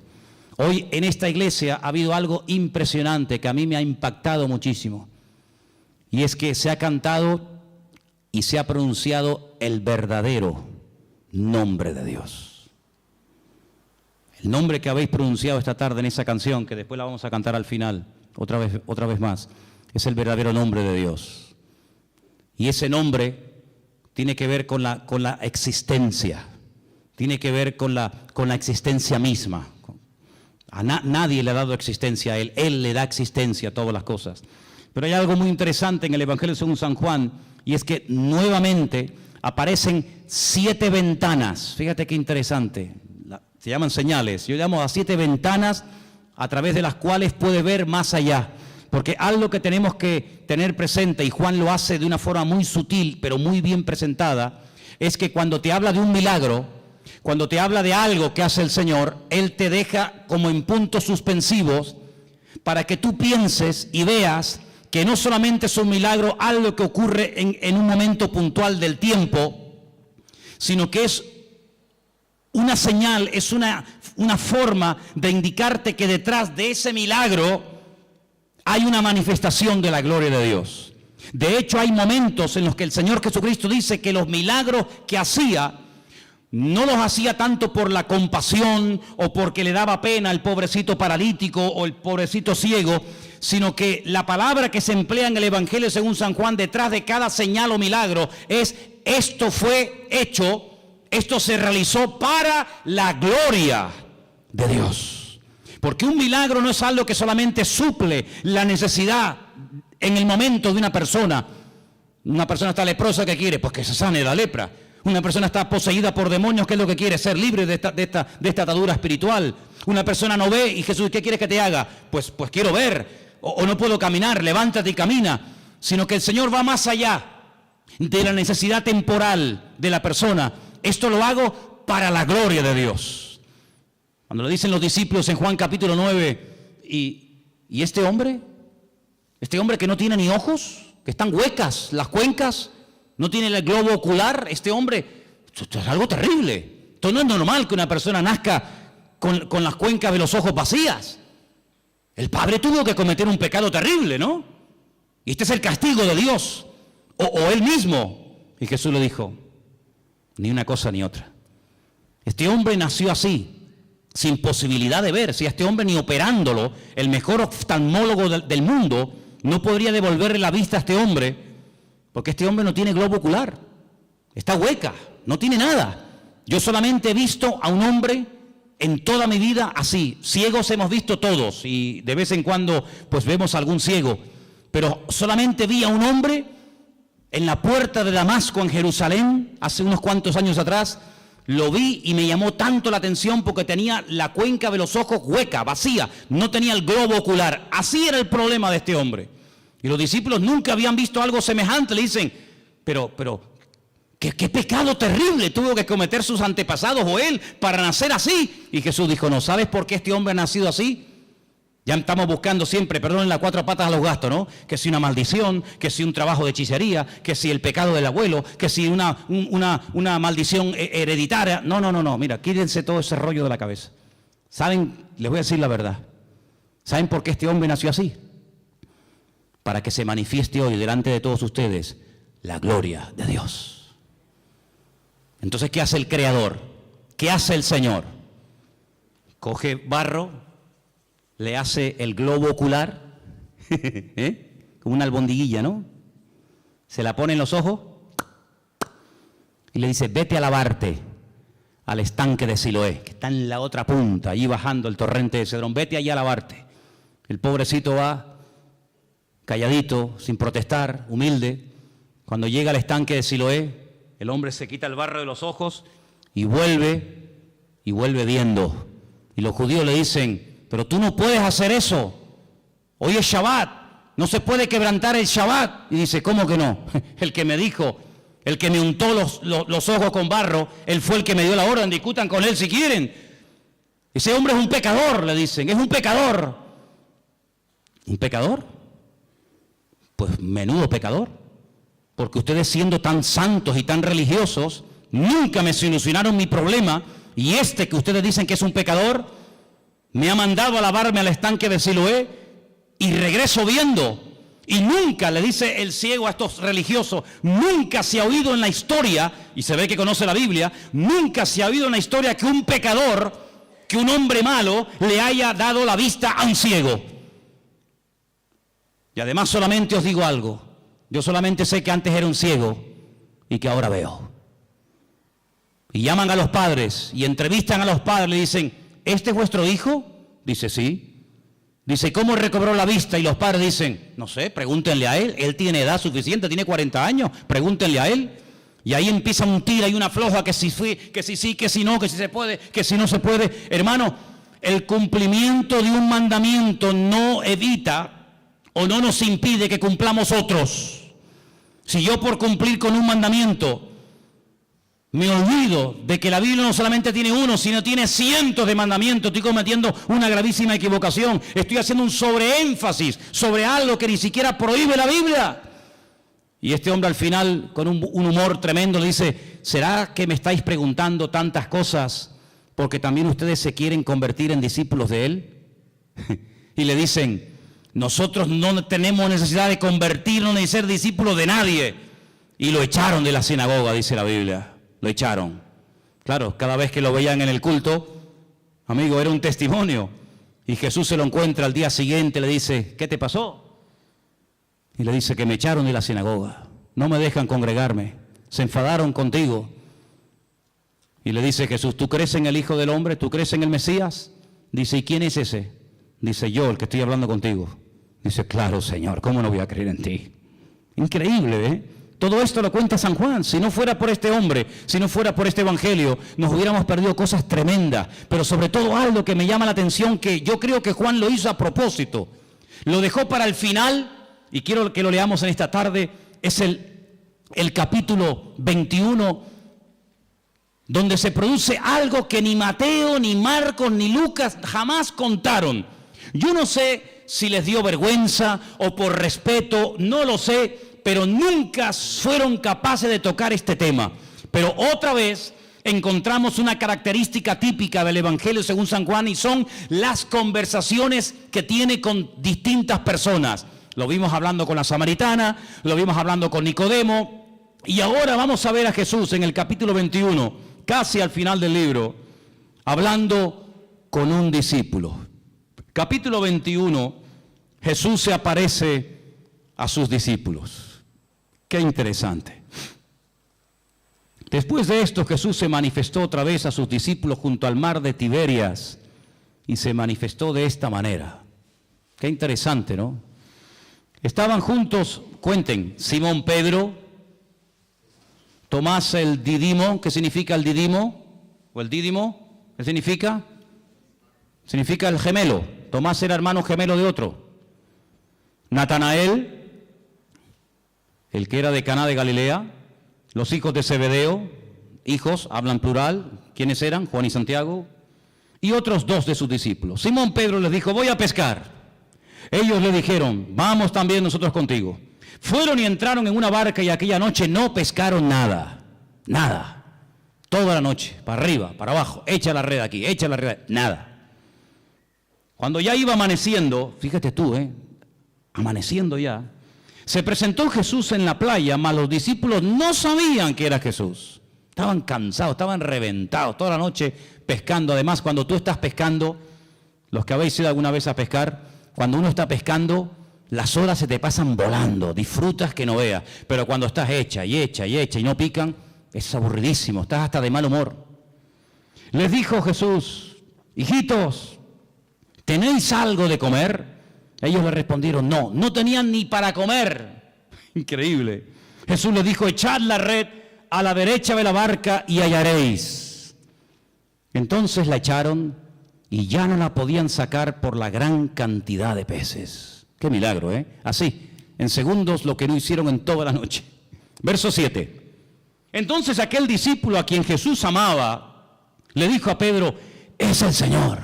Hoy en esta iglesia ha habido algo impresionante que a mí me ha impactado muchísimo. Y es que se ha cantado y se ha pronunciado el verdadero nombre de Dios. El nombre que habéis pronunciado esta tarde en esa canción, que después la vamos a cantar al final, otra vez más, es el verdadero nombre de Dios. Y ese nombre tiene que ver con la existencia. Tiene que ver con la existencia misma. Nadie le ha dado existencia a Él. Él le da existencia a todas las cosas. Pero hay algo muy interesante en el Evangelio según San Juan, y es que nuevamente aparecen 7 ventanas. Fíjate qué interesante. Se llaman señales. Yo llamo a 7 ventanas a través de las cuales puede ver más allá. Porque algo que tenemos que tener presente, y Juan lo hace de una forma muy sutil, pero muy bien presentada, es que cuando te habla de un milagro, cuando te habla de algo que hace el Señor, Él te deja como en puntos suspensivos para que tú pienses y veas que no solamente es un milagro, algo que ocurre en un momento puntual del tiempo, sino que es una señal, es una forma de indicarte que detrás de ese milagro hay una manifestación de la gloria de Dios. De hecho, hay momentos en los que el Señor Jesucristo dice que los milagros que hacía no los hacía tanto por la compasión o porque le daba pena al pobrecito paralítico o el pobrecito ciego, sino que la palabra que se emplea en el Evangelio según San Juan detrás de cada señal o milagro es: esto fue hecho, esto se realizó para la gloria de Dios. Porque un milagro no es algo que solamente suple la necesidad en el momento de una persona. Una persona está leprosa, ¿qué quiere? Pues que se sane la lepra. Una persona está poseída por demonios, ¿qué es lo que quiere? Ser libre de esta atadura espiritual. Una persona no ve y Jesús, ¿qué quieres que te haga? Pues quiero ver, o no puedo caminar, levántate y camina. Sino que el Señor va más allá de la necesidad temporal de la persona. Esto lo hago para la gloria de Dios. Cuando lo dicen los discípulos en Juan capítulo 9, ¿y este hombre que no tiene ni ojos, que están huecas las cuencas, no tiene el globo ocular, este hombre, esto es algo terrible. Esto no es normal que una persona nazca con las cuencas de los ojos vacías. El padre tuvo que cometer un pecado terrible, ¿no? Y este es el castigo de Dios, o él mismo. Y Jesús le dijo: ni una cosa ni otra. Este hombre nació así, sin posibilidad de ver. Si a este hombre, ni operándolo, el mejor oftalmólogo del mundo no podría devolverle la vista a este hombre, porque este hombre no tiene globo ocular, está hueca, no tiene nada. Yo solamente he visto a un hombre en toda mi vida así. Ciegos hemos visto todos y de vez en cuando pues vemos a algún ciego, pero solamente vi a un hombre en la puerta de Damasco en Jerusalén hace unos cuantos años atrás. Lo vi y me llamó tanto la atención porque tenía la cuenca de los ojos hueca, vacía, no tenía el globo ocular. Así era el problema de este hombre. Y los discípulos nunca habían visto algo semejante. Le dicen: pero ¿qué pecado terrible tuvo que cometer sus antepasados o él para nacer así? Y Jesús dijo: no, ¿sabes por qué este hombre ha nacido así? Ya estamos buscando siempre, perdonen, las cuatro patas a los gastos, ¿no? Que si una maldición, que si un trabajo de hechicería, que si el pecado del abuelo, que si una maldición hereditaria. No, mira, quítense todo ese rollo de la cabeza. ¿Saben? Les voy a decir la verdad. ¿Saben por qué este hombre nació así? Para que se manifieste hoy delante de todos ustedes la gloria de Dios. Entonces, ¿qué hace el Creador? ¿Qué hace el Señor? Coge barro, le hace el globo ocular, como una albondiguilla, ¿no? Se la pone en los ojos y le dice: vete a lavarte al estanque de Siloé, que está en la otra punta, allí bajando el torrente de Cedrón. Vete allá a lavarte. El pobrecito va calladito, sin protestar, humilde. Cuando llega al estanque de Siloé, el hombre se quita el barro de los ojos y vuelve viendo. Y los judíos le dicen: pero tú no puedes hacer eso, hoy es Shabbat, no se puede quebrantar el Shabbat. Y dice: ¿cómo que no? El que me dijo, el que me untó los ojos con barro, él fue el que me dio la orden, discutan con él si quieren. Ese hombre es un pecador, le dicen, es un pecador. ¿Un pecador? Pues menudo pecador, porque ustedes, siendo tan santos y tan religiosos, nunca me solucionaron mi problema, y este que ustedes dicen que es un pecador me ha mandado a lavarme al estanque de Siloé y regreso viendo. Y nunca, le dice el ciego a estos religiosos, nunca se ha oído en la historia, y se ve que conoce la Biblia, nunca se ha oído en la historia que un pecador, que un hombre malo le haya dado la vista a un ciego. Y además solamente os digo algo, yo solamente sé que antes era un ciego y que ahora veo. Y llaman a los padres y entrevistan a los padres, le dicen: ¿este es vuestro hijo? Dice: sí. Dice: ¿cómo recobró la vista? Y los padres dicen: no sé, pregúntenle a él tiene edad suficiente, tiene 40 años, pregúntenle a él. Y ahí empieza un tira y una floja, que si sí, que si no, que si se puede, que si no se puede. Hermano, el cumplimiento de un mandamiento no evita o no nos impide que cumplamos otros. Si yo, por cumplir con un mandamiento, me olvido de que la Biblia no solamente tiene uno, sino tiene cientos de mandamientos, estoy cometiendo una gravísima equivocación. Estoy haciendo un sobreénfasis sobre algo que ni siquiera prohíbe la Biblia. Y este hombre al final, con un humor tremendo, le dice: ¿será que me estáis preguntando tantas cosas porque también ustedes se quieren convertir en discípulos de él? Y le dicen: Nosotros no tenemos necesidad de convertirnos ni ser discípulos de nadie. Y lo echaron de la sinagoga, dice la Biblia. Lo echaron. Claro, cada vez que lo veían en el culto, amigo, era un testimonio. Y Jesús se lo encuentra al día siguiente, le dice, ¿qué te pasó? Y le dice que me echaron de la sinagoga. No me dejan congregarme. Se enfadaron contigo. Y le dice Jesús, ¿tú crees en el Hijo del Hombre? ¿Tú crees en el Mesías? Dice, ¿y quién es ese? Dice, yo, el que estoy hablando contigo. Dice, claro, Señor, ¿cómo no voy a creer en ti? Increíble, ¿eh? Todo esto lo cuenta San Juan. Si no fuera por este hombre, si no fuera por este evangelio, nos hubiéramos perdido cosas tremendas. Pero sobre todo algo que me llama la atención, que yo creo que Juan lo hizo a propósito. Lo dejó para el final, y quiero que lo leamos en esta tarde. Es el capítulo 21, donde se produce algo que ni Mateo, ni Marcos, ni Lucas jamás contaron. Yo no sé si les dio vergüenza o por respeto, no lo sé, pero nunca fueron capaces de tocar este tema. Pero otra vez encontramos una característica típica del Evangelio según San Juan, y son las conversaciones que tiene con distintas personas. Lo vimos hablando con la samaritana, lo vimos hablando con Nicodemo, y ahora vamos a ver a Jesús en el capítulo 21, casi al final del libro, hablando con un discípulo. Capítulo 21, Jesús se aparece a sus discípulos. Qué interesante. Después de esto, Jesús se manifestó otra vez a sus discípulos junto al mar de Tiberias, y se manifestó de esta manera. Qué interesante, ¿no? Estaban juntos, cuenten, Simón Pedro, Tomás el Didimo. ¿Qué significa el Didimo? ¿O el Dídimo? ¿Qué significa? Significa el gemelo. Tomás era hermano gemelo de otro. Natanael, el que era de Caná de Galilea. Los hijos de Zebedeo, hijos, hablan plural. ¿Quiénes eran? Juan y Santiago. Y otros dos de sus discípulos. Simón Pedro les dijo, voy a pescar. Ellos le dijeron, vamos también nosotros contigo. Fueron y entraron en una barca, y aquella noche no pescaron nada. Nada. Toda la noche, para arriba, para abajo, echa la red aquí, echa la red, nada. Cuando ya iba amaneciendo, fíjate tú, amaneciendo ya, se presentó Jesús en la playa, mas los discípulos no sabían que era Jesús. Estaban cansados, estaban reventados, toda la noche pescando. Además, cuando tú estás pescando, los que habéis ido alguna vez a pescar, cuando uno está pescando, las horas se te pasan volando, disfrutas que no veas. Pero cuando estás hecha y no pican, es aburridísimo, estás hasta de mal humor. Les dijo Jesús, hijitos, ¿tenéis algo de comer? Ellos le respondieron, no, no tenían ni para comer. Increíble. Jesús les dijo, echad la red a la derecha de la barca y hallaréis. Entonces la echaron y ya no la podían sacar por la gran cantidad de peces. Qué milagro, ¿eh? Así, en segundos, lo que no hicieron en toda la noche. Verso 7. Entonces aquel discípulo a quien Jesús amaba, le dijo a Pedro, es el Señor.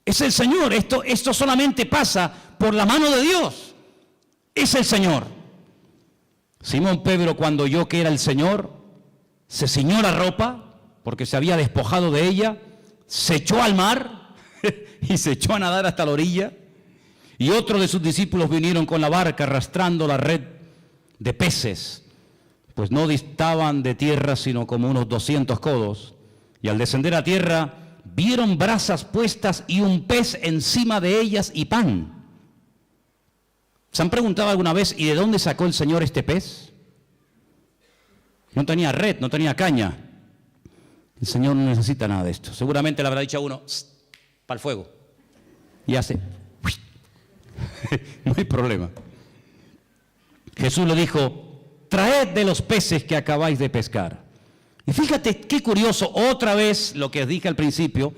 Es el Señor. Esto solamente pasa por la mano de Dios. Es el Señor. Simón Pedro, cuando oyó que era el Señor, se ciñó la ropa, porque se había despojado de ella, se echó al mar y se echó a nadar hasta la orilla. Y otros de sus discípulos vinieron con la barca arrastrando la red de peces, pues no distaban de tierra sino como unos 200 codos. Y al descender a tierra vieron brasas puestas y un pez encima de ellas y pan. ¿Se han preguntado alguna vez, ¿y de dónde sacó el Señor este pez? No tenía red, no tenía caña. El Señor no necesita nada de esto. Seguramente le habrá dicho a uno, para el fuego. Y hace, no hay problema. Jesús le dijo, traed de los peces que acabáis de pescar. Y fíjate qué curioso, otra vez lo que dije al principio,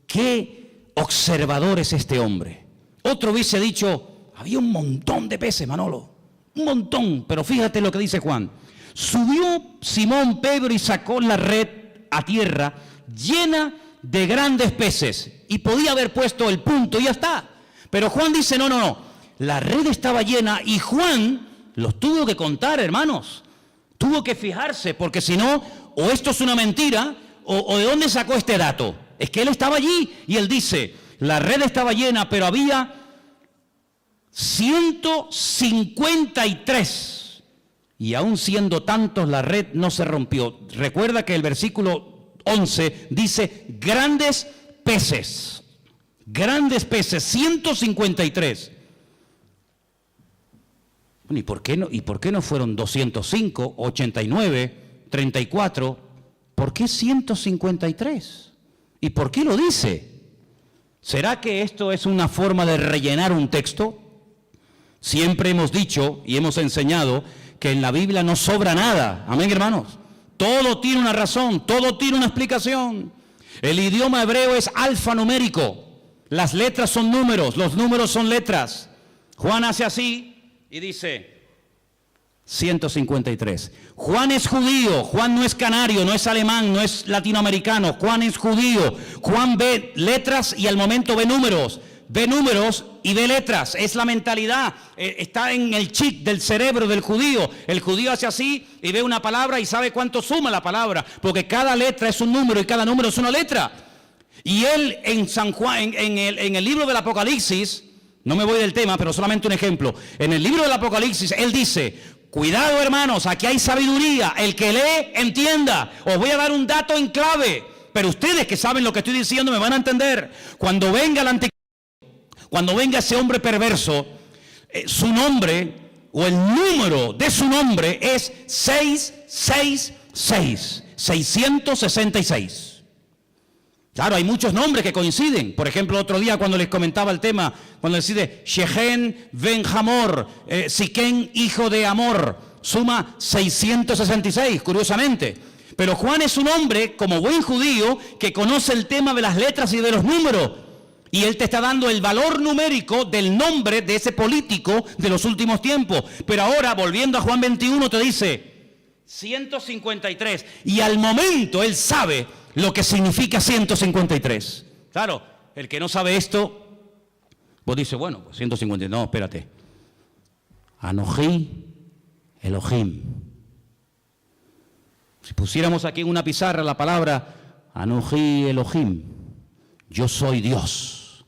qué observador es este hombre. Otro hubiese dicho, había un montón de peces, Manolo, un montón, pero fíjate lo que dice Juan. Subió Simón Pedro y sacó la red a tierra llena de grandes peces, y podía haber puesto el punto y ya está. Pero Juan dice, no, la red estaba llena, y Juan los tuvo que contar, hermanos. Tuvo que fijarse, porque si no, o esto es una mentira, o de dónde sacó este dato. Es que él estaba allí, y él dice, la red estaba llena, pero había 153. Y aún siendo tantos, la red no se rompió. Recuerda que el versículo 11 dice grandes peces. Grandes peces, 153. ¿Y por qué no fueron 205, 89, 34? ¿Por qué 153? ¿Y por qué lo dice? ¿Será que esto es una forma de rellenar un texto? Siempre hemos dicho y hemos enseñado que en la Biblia no sobra nada. Amén, hermanos. Todo tiene una razón, todo tiene una explicación. El idioma hebreo es alfanumérico. Las letras son números, los números son letras. Juan hace así y dice 153. Juan es judío, Juan no es canario, no es alemán, no es latinoamericano. Juan es judío. Juan ve letras y al momento ve números y ve letras. Es la mentalidad, está en el chip del cerebro del judío. El judío hace así y ve una palabra y sabe cuánto suma la palabra, porque cada letra es un número y cada número es una letra. Y él en San Juan, en el libro del Apocalipsis, no me voy del tema, pero solamente un ejemplo. En el libro del Apocalipsis, él dice: cuidado, hermanos, aquí hay sabiduría. El que lee, entienda. Os voy a dar un dato en clave, pero ustedes que saben lo que estoy diciendo me van a entender. Cuando venga el anticristo, cuando venga ese hombre perverso, su nombre o el número de su nombre es 666, 666. Claro, hay muchos nombres que coinciden. Por ejemplo, otro día cuando les comentaba el tema, cuando decide Shechem ben Hamor, Siquén hijo de Amor, suma 666, curiosamente. Pero Juan es un hombre, como buen judío, que conoce el tema de las letras y de los números. Y él te está dando el valor numérico del nombre de ese político de los últimos tiempos. Pero ahora, volviendo a Juan 21, te dice 153. Y al momento él sabe lo que significa 153. Claro, el que no sabe esto, vos dices, bueno, pues 153, no, espérate. Anoji Elohim. Si pusiéramos aquí en una pizarra la palabra Anoji Elohim, yo soy Dios,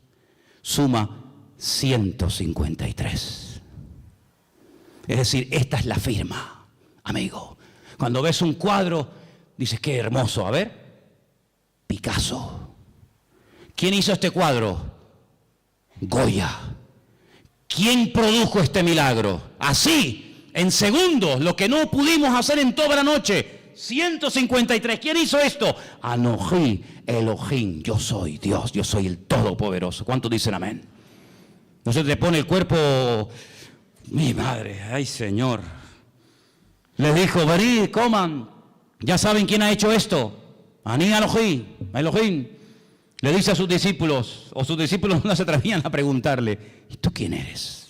suma 153. Es decir, esta es la firma, amigo. Cuando ves un cuadro, dices, qué hermoso, a ver. Picasso. ¿Quién hizo este cuadro? Goya. ¿Quién produjo este milagro? Así, en segundos, lo que no pudimos hacer en toda la noche. 153. ¿Quién hizo esto? Anoji Elohim. Yo soy Dios, yo soy el Todopoderoso. ¿Cuántos dicen amén? No se te pone el cuerpo. Mi madre, ay Señor. Les dijo, venid, coman. Ya saben quién ha hecho esto. Ani Elohim, le dice a sus discípulos, o sus discípulos no se atrevían a preguntarle, ¿y tú quién eres?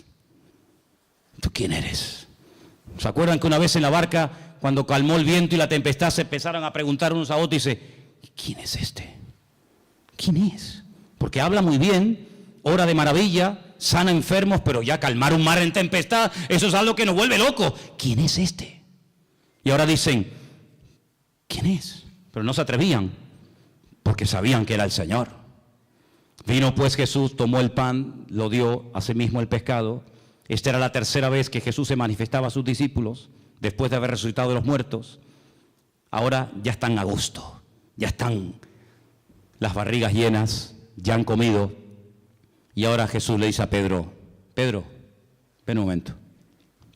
¿Tú quién eres? ¿Se acuerdan que una vez en la barca, cuando calmó el viento y la tempestad, se empezaron a preguntar unos a otros y dice, ¿quién es este? ¿Quién es? Porque habla muy bien, obra de maravilla, sana enfermos, pero ya calmar un mar en tempestad, eso es algo que nos vuelve locos. ¿Quién es este? Y ahora dicen, ¿quién es? Pero no se atrevían, porque sabían que era el Señor. Vino pues Jesús, tomó el pan, lo dio, asimismo el pescado. Esta era la tercera vez que Jesús se manifestaba a sus discípulos, después de haber resucitado de los muertos. Ahora ya están a gusto, ya están las barrigas llenas, ya han comido. Y ahora Jesús le dice a Pedro, Pedro, ven un momento,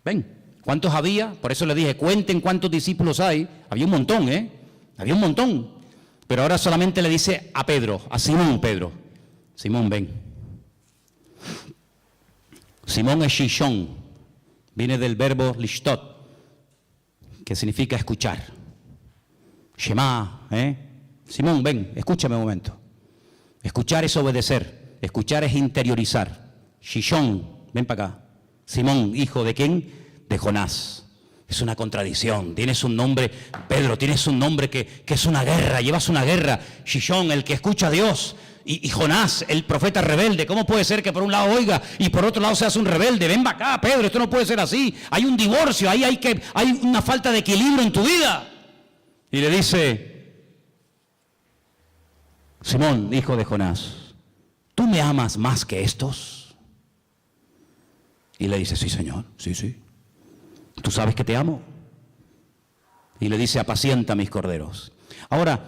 ven. ¿Cuántos había? Por eso le dije, cuenten cuántos discípulos hay. Había un montón, había un montón. Pero ahora solamente le dice a Pedro, a Simón Pedro. Simón, ven. Simón es Shishon. Viene del verbo lishtot, que significa escuchar. Shema, Simón, ven, escúchame un momento. Escuchar es obedecer. Escuchar es interiorizar. Shishon, ven para acá. Simón, hijo de quién? De Jonás. Es una contradicción. Tienes un nombre, Pedro, tienes un nombre que es una guerra, llevas una guerra. Shishon, el que escucha a Dios. Y Jonás, el profeta rebelde. ¿Cómo puede ser que por un lado oiga y por otro lado seas un rebelde? Ven acá, Pedro, esto no puede ser así. Hay un divorcio, ahí hay una falta de equilibrio en tu vida. Y le dice, Simón, hijo de Jonás, ¿tú me amas más que estos? Y le dice, sí, Señor, sí, sí. ¿Tú sabes que te amo? Y le dice, apacienta mis corderos. Ahora,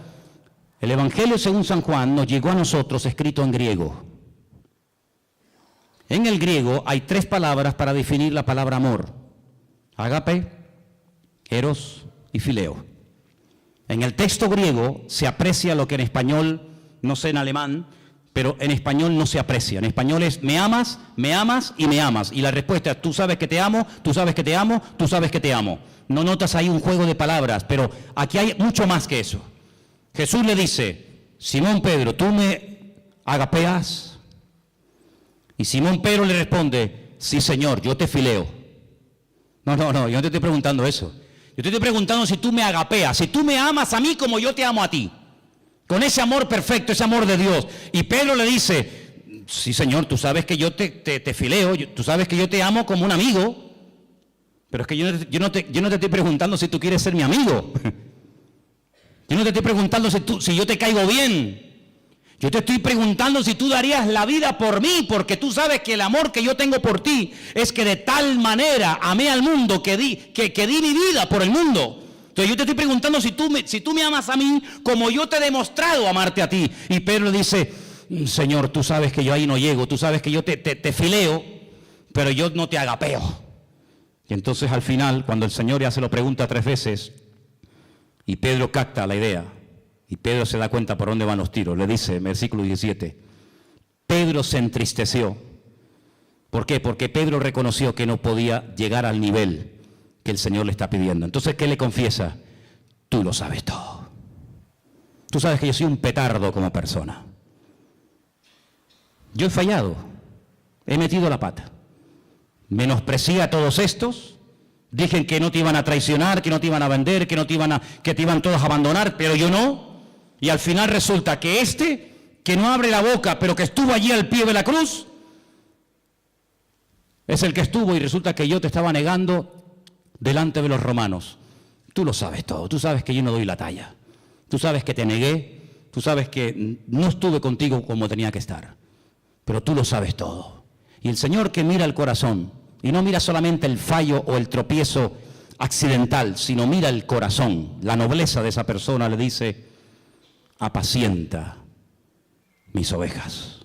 el Evangelio según San Juan nos llegó a nosotros escrito en griego. En el griego hay 3 palabras para definir la palabra amor: ágape, eros y fileo. En el texto griego se aprecia lo que en español, no sé en alemán, pero en español no se aprecia. En español es me amas y me amas. Y la respuesta es tú sabes que te amo, tú sabes que te amo, tú sabes que te amo. No notas ahí un juego de palabras, pero aquí hay mucho más que eso. Jesús le dice, Simón Pedro, ¿tú me agapeas? Y Simón Pedro le responde, sí, Señor, yo te fileo. No, yo no te estoy preguntando eso. Yo te estoy preguntando si tú me agapeas, si tú me amas a mí como yo te amo a ti. Con ese amor perfecto, ese amor de Dios. Y Pedro le dice, sí, Señor, tú sabes que yo te fileo, tú sabes que yo te amo como un amigo. Pero es que yo no te estoy preguntando si tú quieres ser mi amigo. Yo no te estoy preguntando si yo te caigo bien. Yo te estoy preguntando si tú darías la vida por mí, porque tú sabes que el amor que yo tengo por ti es que de tal manera amé al mundo que di mi vida por el mundo. Entonces yo te estoy preguntando si tú me amas a mí como yo te he demostrado amarte a ti. Y Pedro le dice, Señor, tú sabes que yo ahí no llego, tú sabes que yo te fileo, pero yo no te agapeo. Y entonces al final, cuando el Señor ya se lo pregunta 3 veces, y Pedro capta la idea, y Pedro se da cuenta por dónde van los tiros, le dice, versículo 17, Pedro se entristeció. ¿Por qué? Porque Pedro reconoció que no podía llegar al nivel que el Señor le está pidiendo. Entonces, ¿qué le confiesa? Tú lo sabes todo. Tú sabes que yo soy un petardo como persona. Yo he fallado, he metido la pata. Menosprecié a todos estos, dije que no te iban a traicionar, que no te iban a vender, que te iban todos a abandonar, pero yo no. Y al final resulta que que no abre la boca, pero que estuvo allí al pie de la cruz, es el que estuvo, y resulta que yo te estaba negando delante de los romanos. Tú lo sabes todo, tú sabes que yo no doy la talla, tú sabes que te negué, tú sabes que no estuve contigo como tenía que estar, pero tú lo sabes todo. Y el Señor, que mira el corazón, y no mira solamente el fallo o el tropiezo accidental, sino mira el corazón, la nobleza de esa persona, le dice, apacienta mis ovejas.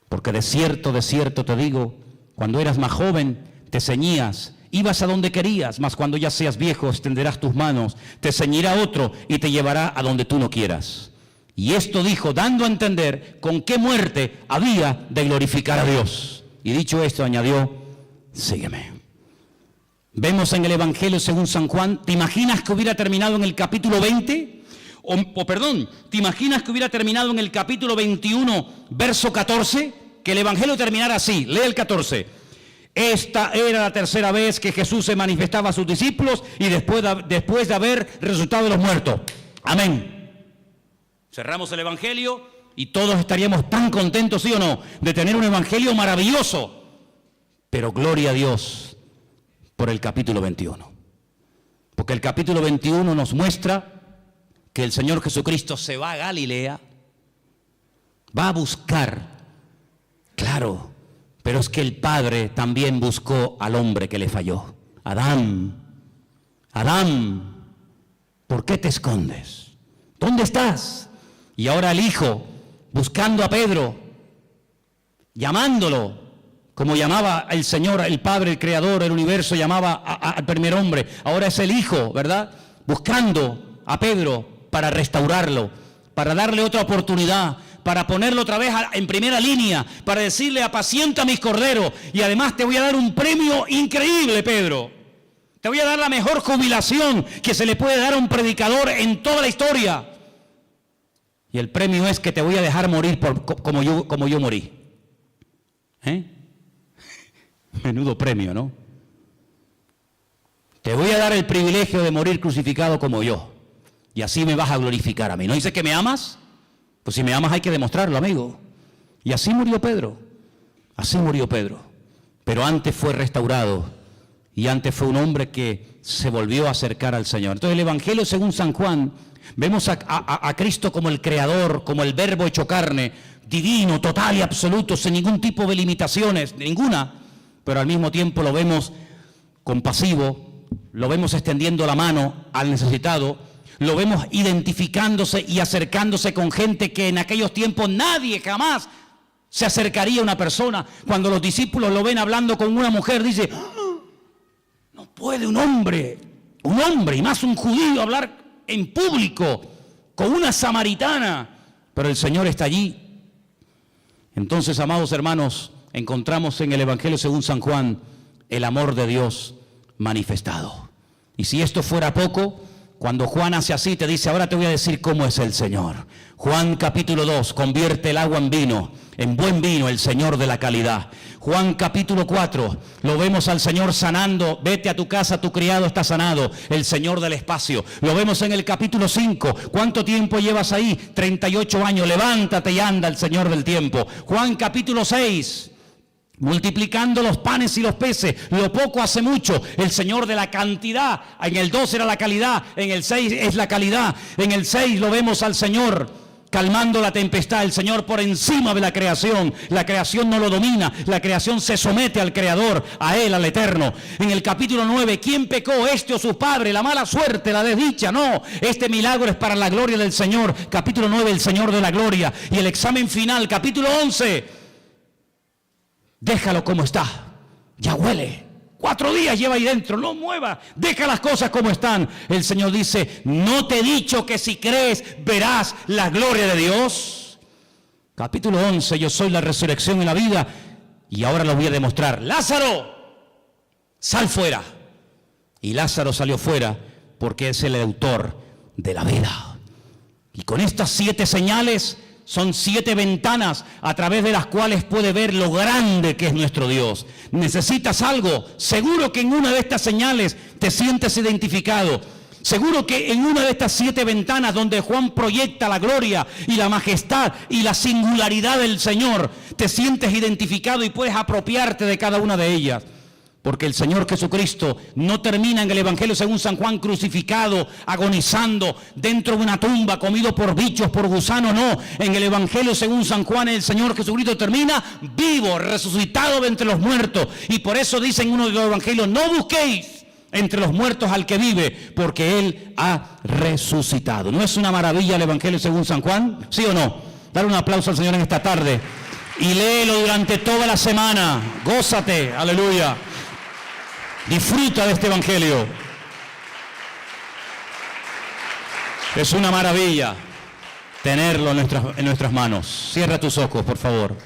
Porque de cierto te digo, cuando eras más joven, te ceñías, ibas a donde querías, mas cuando ya seas viejo, extenderás tus manos, te ceñirá otro y te llevará a donde tú no quieras. Y esto dijo, dando a entender con qué muerte había de glorificar a Dios. Y dicho esto, añadió, sígueme. Vemos en el Evangelio según San Juan, ¿te imaginas que hubiera terminado en el capítulo 20? ¿Te imaginas que hubiera terminado en el capítulo 21, verso 14? Que el Evangelio terminara así, lee el 14. Esta era la tercera vez que Jesús se manifestaba a sus discípulos y después de haber resucitado de los muertos. Amén. Cerramos el Evangelio y todos estaríamos tan contentos, ¿sí o no?, de tener un Evangelio maravilloso. Pero gloria a Dios por el capítulo 21. Porque el capítulo 21 nos muestra que el Señor Jesucristo se va a Galilea, va a buscar, claro, pero es que el Padre también buscó al hombre que le falló. Adán, ¿por qué te escondes? ¿Dónde estás? Y ahora el Hijo, buscando a Pedro, llamándolo, como llamaba el Señor, el Padre, el Creador, el universo, llamaba al primer hombre. Ahora es el Hijo, ¿verdad?, buscando a Pedro para restaurarlo, para darle otra oportunidad, para ponerlo otra vez en primera línea, para decirle, apacienta mis corderos, y además te voy a dar un premio increíble, Pedro. Te voy a dar la mejor jubilación que se le puede dar a un predicador en toda la historia. Y el premio es que te voy a dejar morir como yo morí. Menudo premio, ¿no? Te voy a dar el privilegio de morir crucificado como yo. Y así me vas a glorificar a mí. ¿No dice que me amas? Pues si me amas hay que demostrarlo, amigo. Y así murió Pedro. Así murió Pedro. Pero antes fue restaurado. Y antes fue un hombre que se volvió a acercar al Señor. Entonces el Evangelio según San Juan, vemos a Cristo como el Creador, como el Verbo hecho carne, divino, total y absoluto, sin ningún tipo de limitaciones, ninguna. pero al mismo tiempo lo vemos compasivo, lo vemos extendiendo la mano al necesitado, lo vemos identificándose y acercándose con gente que en aquellos tiempos nadie jamás se acercaría a una persona. Cuando los discípulos lo ven hablando con una mujer, dice, no puede un hombre, y más un judío, hablar en público con una samaritana, pero el Señor está allí. Entonces, amados hermanos, encontramos en el Evangelio según San Juan el amor de Dios manifestado. Y si esto fuera poco, cuando Juan hace así, te dice, ahora te voy a decir cómo es el Señor. Juan capítulo 2, convierte el agua en vino, en buen vino, el Señor de la calidad. Juan capítulo 4, lo vemos al Señor sanando, vete a tu casa, tu criado está sanado, el Señor del espacio. Lo vemos en el capítulo 5, ¿cuánto tiempo llevas ahí? 38 años, levántate y anda, el Señor del tiempo. Juan capítulo 6, multiplicando los panes y los peces, lo poco hace mucho, el Señor de la cantidad. En el 2 era la calidad, en el 6 es la calidad. En el 6 lo vemos al Señor calmando la tempestad, el Señor por encima de la creación no lo domina, la creación se somete al Creador, a Él, al Eterno. En el capítulo 9, ¿quién pecó, este o su padre? La mala suerte, la desdicha, no, este milagro es para la gloria del Señor. Capítulo 9, el Señor de la gloria. Y el examen final, capítulo 11, déjalo como está, ya huele, 4 días lleva ahí dentro, no mueva, deja las cosas como están. El Señor dice, ¿no te he dicho que si crees verás la gloria de Dios? Capítulo 11, yo soy la resurrección y la vida, y ahora lo voy a demostrar. Lázaro, sal fuera. Y Lázaro salió fuera porque es el autor de la vida. Y con estas 7 señales, son 7 ventanas a través de las cuales puede ver lo grande que es nuestro Dios. ¿Necesitas algo? Seguro que en una de estas señales te sientes identificado. Seguro que en una de estas 7 ventanas donde Juan proyecta la gloria y la majestad y la singularidad del Señor, te sientes identificado y puedes apropiarte de cada una de ellas. Porque el Señor Jesucristo no termina en el Evangelio según San Juan crucificado, agonizando dentro de una tumba, comido por bichos, por gusanos, no. En el Evangelio según San Juan el Señor Jesucristo termina vivo, resucitado de entre los muertos. Y por eso dice en uno de los Evangelios, no busquéis entre los muertos al que vive, porque Él ha resucitado. ¿No es una maravilla el Evangelio según San Juan? ¿Sí o no? Dale un aplauso al Señor en esta tarde. Y léelo durante toda la semana. Gózate, aleluya. Disfruta de este Evangelio. Es una maravilla tenerlo en nuestras manos. Cierra tus ojos, por favor.